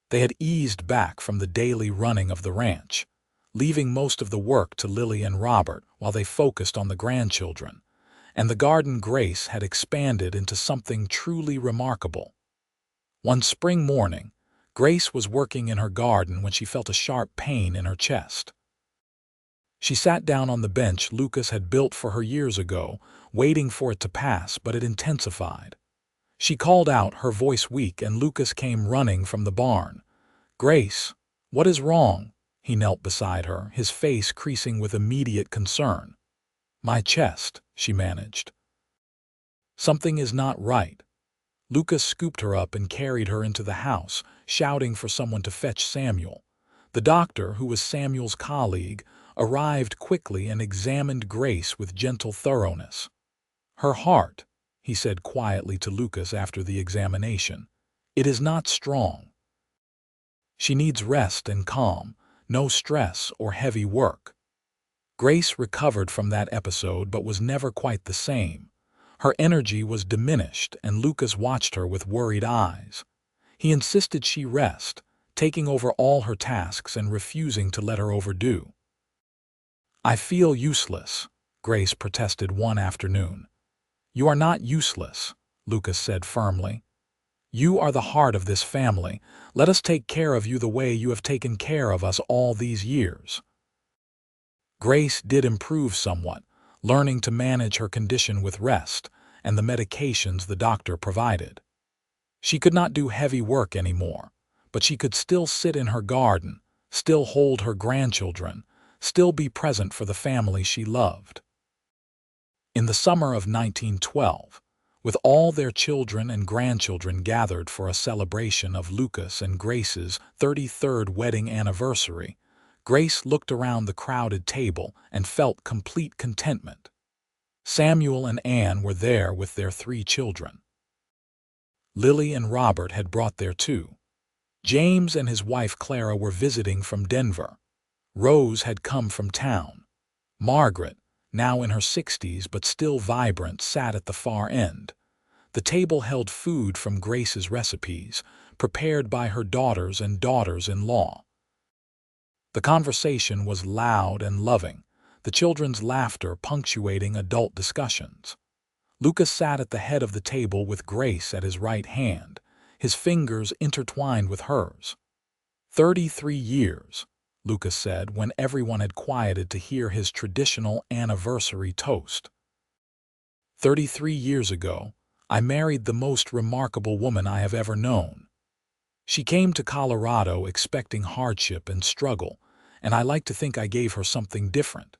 They had eased back from the daily running of the ranch, leaving most of the work to Lily and Robert while they focused on the grandchildren, and the garden Grace had expanded into something truly remarkable. One spring morning, Grace was working in her garden when she felt a sharp pain in her chest. She sat down on the bench Lucas had built for her years ago, waiting for it to pass, but it intensified. She called out, her voice weak, and Lucas came running from the barn. "Grace, what is wrong?" He knelt beside her, his face creasing with immediate concern. "My chest," she managed. "Something is not right." Lucas scooped her up and carried her into the house, shouting for someone to fetch Samuel. The doctor, who was Samuel's colleague, arrived quickly and examined Grace with gentle thoroughness. "Her heart," he said quietly to Lucas after the examination. "It is not strong. She needs rest and calm, no stress or heavy work." Grace recovered from that episode but was never quite the same. Her energy was diminished, and Lucas watched her with worried eyes. He insisted she rest, taking over all her tasks and refusing to let her overdo. "I feel useless," Grace protested one afternoon. "You are not useless," Lucas said firmly. "You are the heart of this family. Let us take care of you the way you have taken care of us all these years." Grace did improve somewhat, learning to manage her condition with rest and the medications the doctor provided. She could not do heavy work anymore, but she could still sit in her garden, still hold her grandchildren, still be present for the family she loved. In the summer of 1912, with all their children and grandchildren gathered for a celebration of Lucas and Grace's 33rd wedding anniversary, Grace looked around the crowded table and felt complete contentment. Samuel and Anne were there with their 3 children. Lily and Robert had brought their 2. James and his wife Clara were visiting from Denver. Rose had come from town. Margaret, now in her 60s but still vibrant, sat at the far end. The table held food from Grace's recipes, prepared by her daughters and daughters-in-law. The conversation was loud and loving, the children's laughter punctuating adult discussions. Lucas sat at the head of the table with Grace at his right hand, his fingers intertwined with hers. 33 years, Lucas said when everyone had quieted to hear his traditional anniversary toast. 33 years ago, I married the most remarkable woman I have ever known. She came to Colorado expecting hardship and struggle, and I like to think I gave her something different.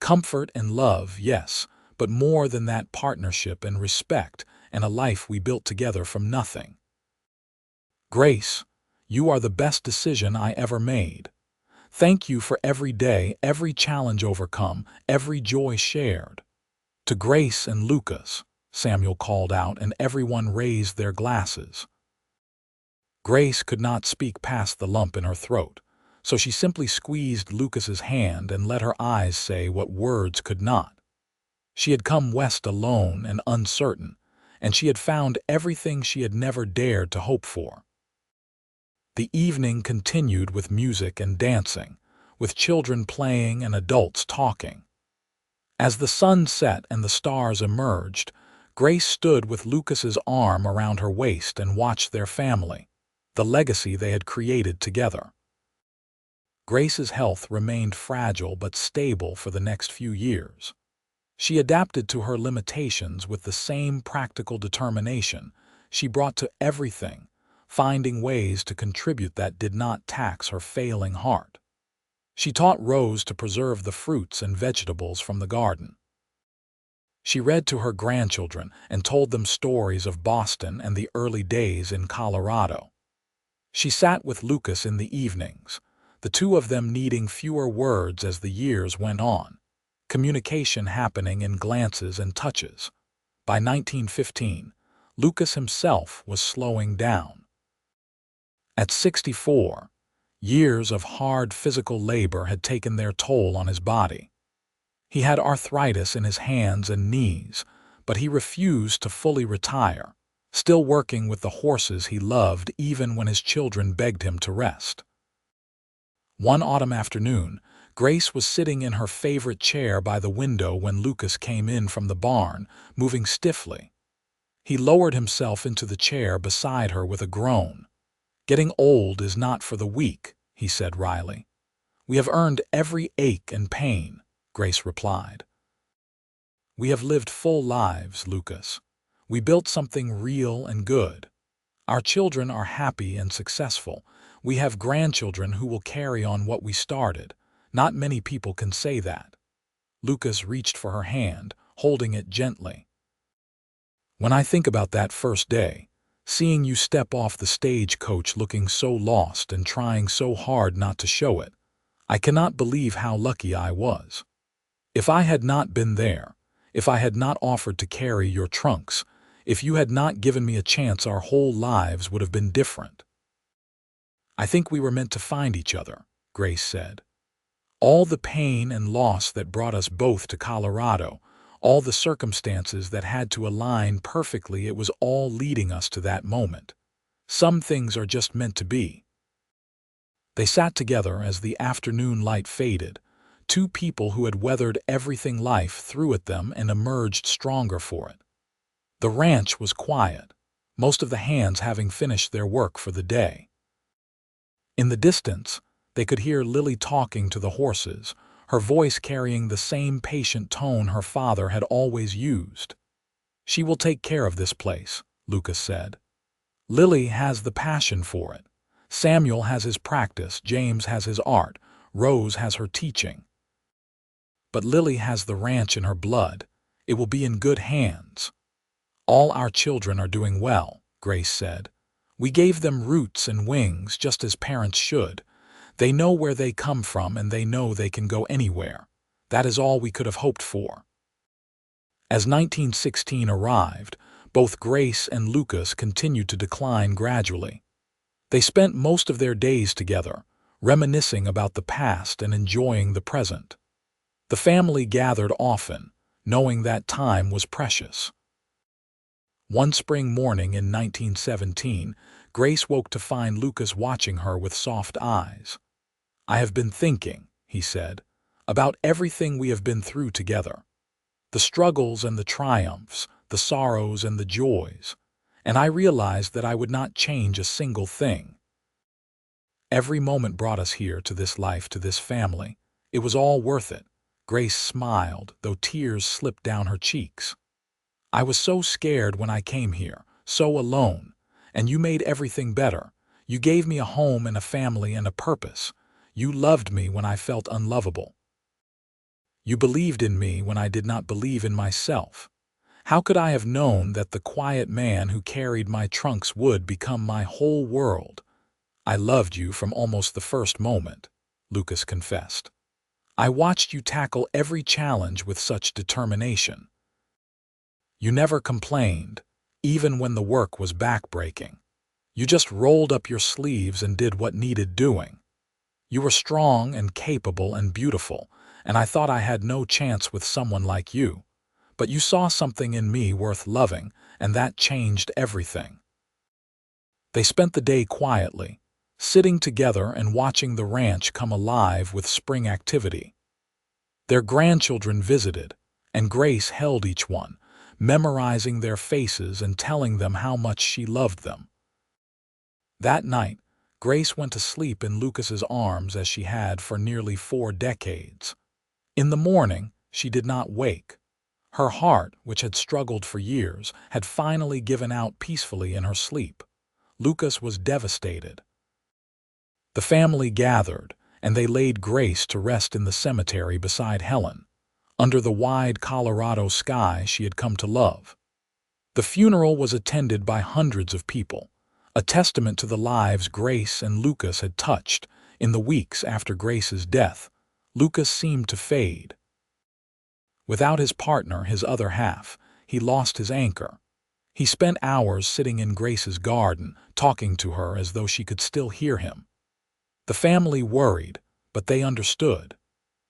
Comfort and love, yes, but more than that, partnership and respect, and a life we built together from nothing. Grace, you are the best decision I ever made. Thank you for every day, every challenge overcome, every joy shared. To Grace and Lucas, Samuel called out, and everyone raised their glasses. Grace could not speak past the lump in her throat, so she simply squeezed Lucas's hand and let her eyes say what words could not. She had come west alone and uncertain, and she had found everything she had never dared to hope for. The evening continued with music and dancing, with children playing and adults talking. As the sun set and the stars emerged, Grace stood with Lucas's arm around her waist and watched their family, the legacy they had created together. Grace's health remained fragile but stable for the next few years. She adapted to her limitations with the same practical determination she brought to everything, finding ways to contribute that did not tax her failing heart. She taught Rose to preserve the fruits and vegetables from the garden. She read to her grandchildren and told them stories of Boston and the early days in Colorado. She sat with Lucas in the evenings, the two of them needing fewer words as the years went on, communication happening in glances and touches. By 1915, Lucas himself was slowing down. At 64, years of hard physical labor had taken their toll on his body. He had arthritis in his hands and knees, but he refused to fully retire, still working with the horses he loved even when his children begged him to rest. One autumn afternoon, Grace was sitting in her favorite chair by the window when Lucas came in from the barn, moving stiffly. He lowered himself into the chair beside her with a groan. "Getting old is not for the weak," he said wryly. "We have earned every ache and pain," Grace replied. "We have lived full lives, Lucas. We built something real and good. Our children are happy and successful. We have grandchildren who will carry on what we started. Not many people can say that." Lucas reached for her hand, holding it gently. "When I think about that first day, seeing you step off the stagecoach looking so lost and trying so hard not to show it, I cannot believe how lucky I was. If I had not been there, if I had not offered to carry your trunks, if you had not given me a chance, our whole lives would have been different." "I think we were meant to find each other," Grace said. "All the pain and loss that brought us both to Colorado, all the circumstances that had to align perfectly, it was all leading us to that moment. Some things are just meant to be." They sat together as the afternoon light faded, two people who had weathered everything life threw at them and emerged stronger for it. The ranch was quiet, most of the hands having finished their work for the day. In the distance, they could hear Lily talking to the horses, her voice carrying the same patient tone her father had always used. "She will take care of this place," Lucas said. "Lily has the passion for it. Samuel has his practice, James has his art, Rose has her teaching. But Lily has the ranch in her blood. It will be in good hands." "All our children are doing well," Grace said. "We gave them roots and wings just as parents should. They know where they come from and they know they can go anywhere. That is all we could have hoped for." As 1916 arrived, both Grace and Lucas continued to decline gradually. They spent most of their days together, reminiscing about the past and enjoying the present. The family gathered often, knowing that time was precious. One spring morning in 1917, Grace woke to find Lucas watching her with soft eyes. "I have been thinking," he said, "about everything we have been through together. The struggles and the triumphs, the sorrows and the joys, and I realized that I would not change a single thing. Every moment brought us here to this life, to this family. It was all worth it." Grace smiled, though tears slipped down her cheeks. "I was so scared when I came here, so alone, and you made everything better. You gave me a home and a family and a purpose. You loved me when I felt unlovable. You believed in me when I did not believe in myself. How could I have known that the quiet man who carried my trunks would become my whole world?" "I loved you from almost the first moment," Lucas confessed. "I watched you tackle every challenge with such determination. You never complained, even when the work was backbreaking. You just rolled up your sleeves and did what needed doing. You were strong and capable and beautiful, and I thought I had no chance with someone like you. But you saw something in me worth loving, and that changed everything." They spent the day quietly, sitting together and watching the ranch come alive with spring activity. Their grandchildren visited, and Grace held each one, memorizing their faces and telling them how much she loved them. That night, Grace went to sleep in Lucas's arms as she had for nearly 4 decades. In the morning, she did not wake. Her heart, which had struggled for years, had finally given out peacefully in her sleep. Lucas was devastated. The family gathered, and they laid Grace to rest in the cemetery beside Helen, under the wide Colorado sky she had come to love. The funeral was attended by hundreds of people, a testament to the lives Grace and Lucas had touched. In the weeks after Grace's death, Lucas seemed to fade. Without his partner, his other half, he lost his anchor. He spent hours sitting in Grace's garden, talking to her as though she could still hear him. The family worried, but they understood.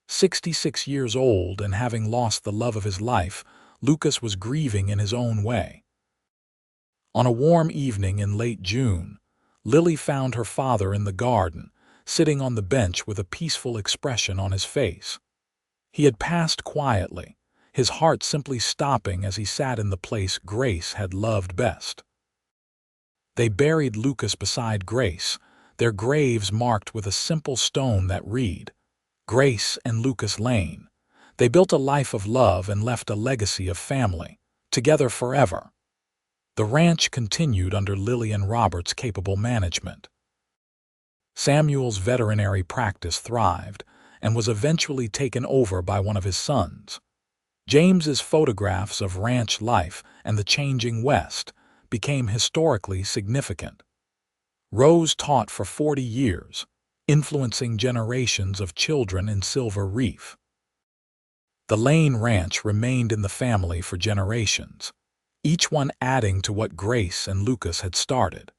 66 years old and having lost the love of his life, Lucas was grieving in his own way. On a warm evening in late June, Lily found her father in the garden, sitting on the bench with a peaceful expression on his face. He had passed quietly, his heart simply stopping as he sat in the place Grace had loved best. They buried Lucas beside Grace, their graves marked with a simple stone that read, "Grace and Lucas Lane." They built a life of love and left a legacy of family, together forever. The ranch continued under Lily and Robert's capable management. Samuel's veterinary practice thrived and was eventually taken over by one of his sons. James's photographs of ranch life and the changing West became historically significant. Rose taught for 40 years, influencing generations of children in Silver Reef. The Lane Ranch remained in the family for generations, each one adding to what Grace and Lucas had started.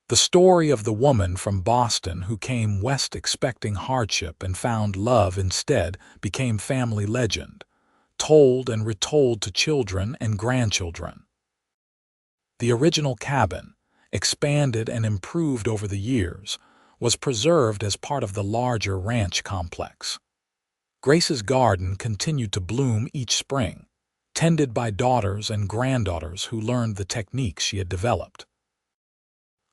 The story of the woman from Boston who came west expecting hardship and found love instead became family legend, told and retold to children and grandchildren. The original cabin, expanded and improved over the years, was preserved as part of the larger ranch complex. Grace's garden continued to bloom each spring, tended by daughters and granddaughters who learned the techniques she had developed.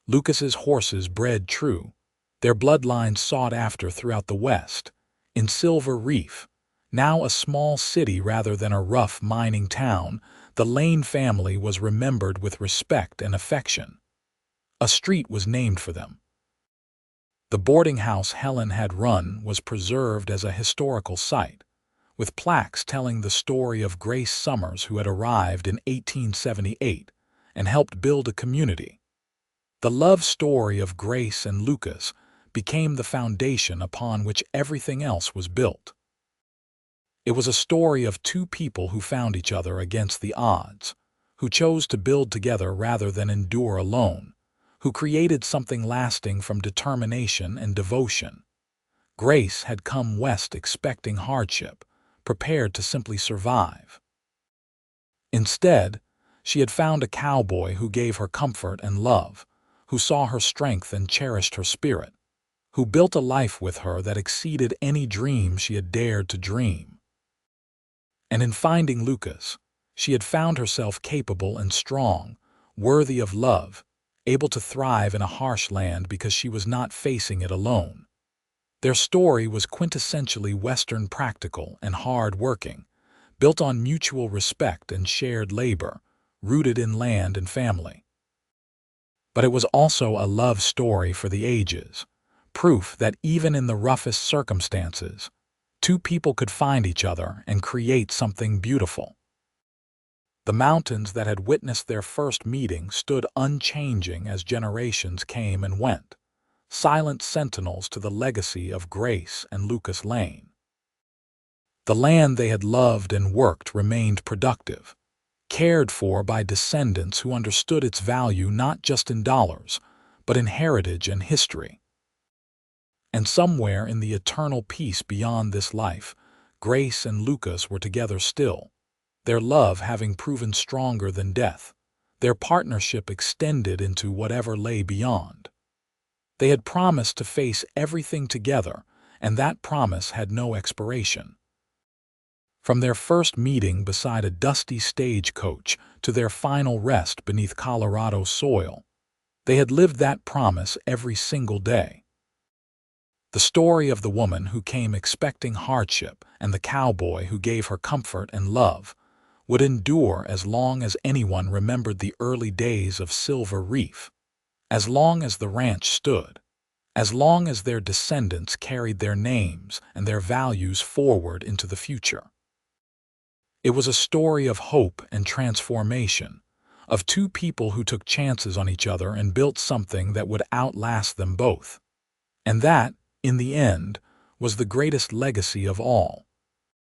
Lucas's horses bred true, their bloodlines sought after throughout the West, In Silver Reef, now a small city rather than a rough mining town, the Lane family was remembered with respect and affection. A street was named for them. The boarding house Helen had run was preserved as a historical site, with plaques telling the story of Grace Summers, who had arrived in 1878 and helped build a community. The love story of Grace and Lucas became the foundation upon which everything else was built. It was a story of two people who found each other against the odds, who chose to build together rather than endure alone, who created something lasting from determination and devotion. Grace had come west expecting hardship, prepared to simply survive. Instead, she had found a cowboy who gave her comfort and love, who saw her strength and cherished her spirit, who built a life with her that exceeded any dream she had dared to dream. And in finding Lucas, she had found herself capable and strong, worthy of love, able to thrive in a harsh land because she was not facing it alone. Their story was quintessentially Western, practical and hard-working, built on mutual respect and shared labor, rooted in land and family. But it was also a love story for the ages, proof that even in the roughest circumstances, two people could find each other and create something beautiful. The mountains that had witnessed their first meeting stood unchanging as generations came and went, silent sentinels to the legacy of Grace and Lucas Lane. The land they had loved and worked remained productive, cared for by descendants who understood its value not just in dollars, but in heritage and history. And somewhere in the eternal peace beyond this life, Grace and Lucas were together still, their love having proven stronger than death, their partnership extended into whatever lay beyond. They had promised to face everything together, and that promise had no expiration. From their first meeting beside a dusty stagecoach to their final rest beneath Colorado soil, they had lived that promise every single day. The story of the woman who came expecting hardship and the cowboy who gave her comfort and love would endure as long as anyone remembered the early days of Silver Reef, as long as the ranch stood, as long as their descendants carried their names and their values forward into the future. It was a story of hope and transformation, of two people who took chances on each other and built something that would outlast them both. And that, in the end, was the greatest legacy of all.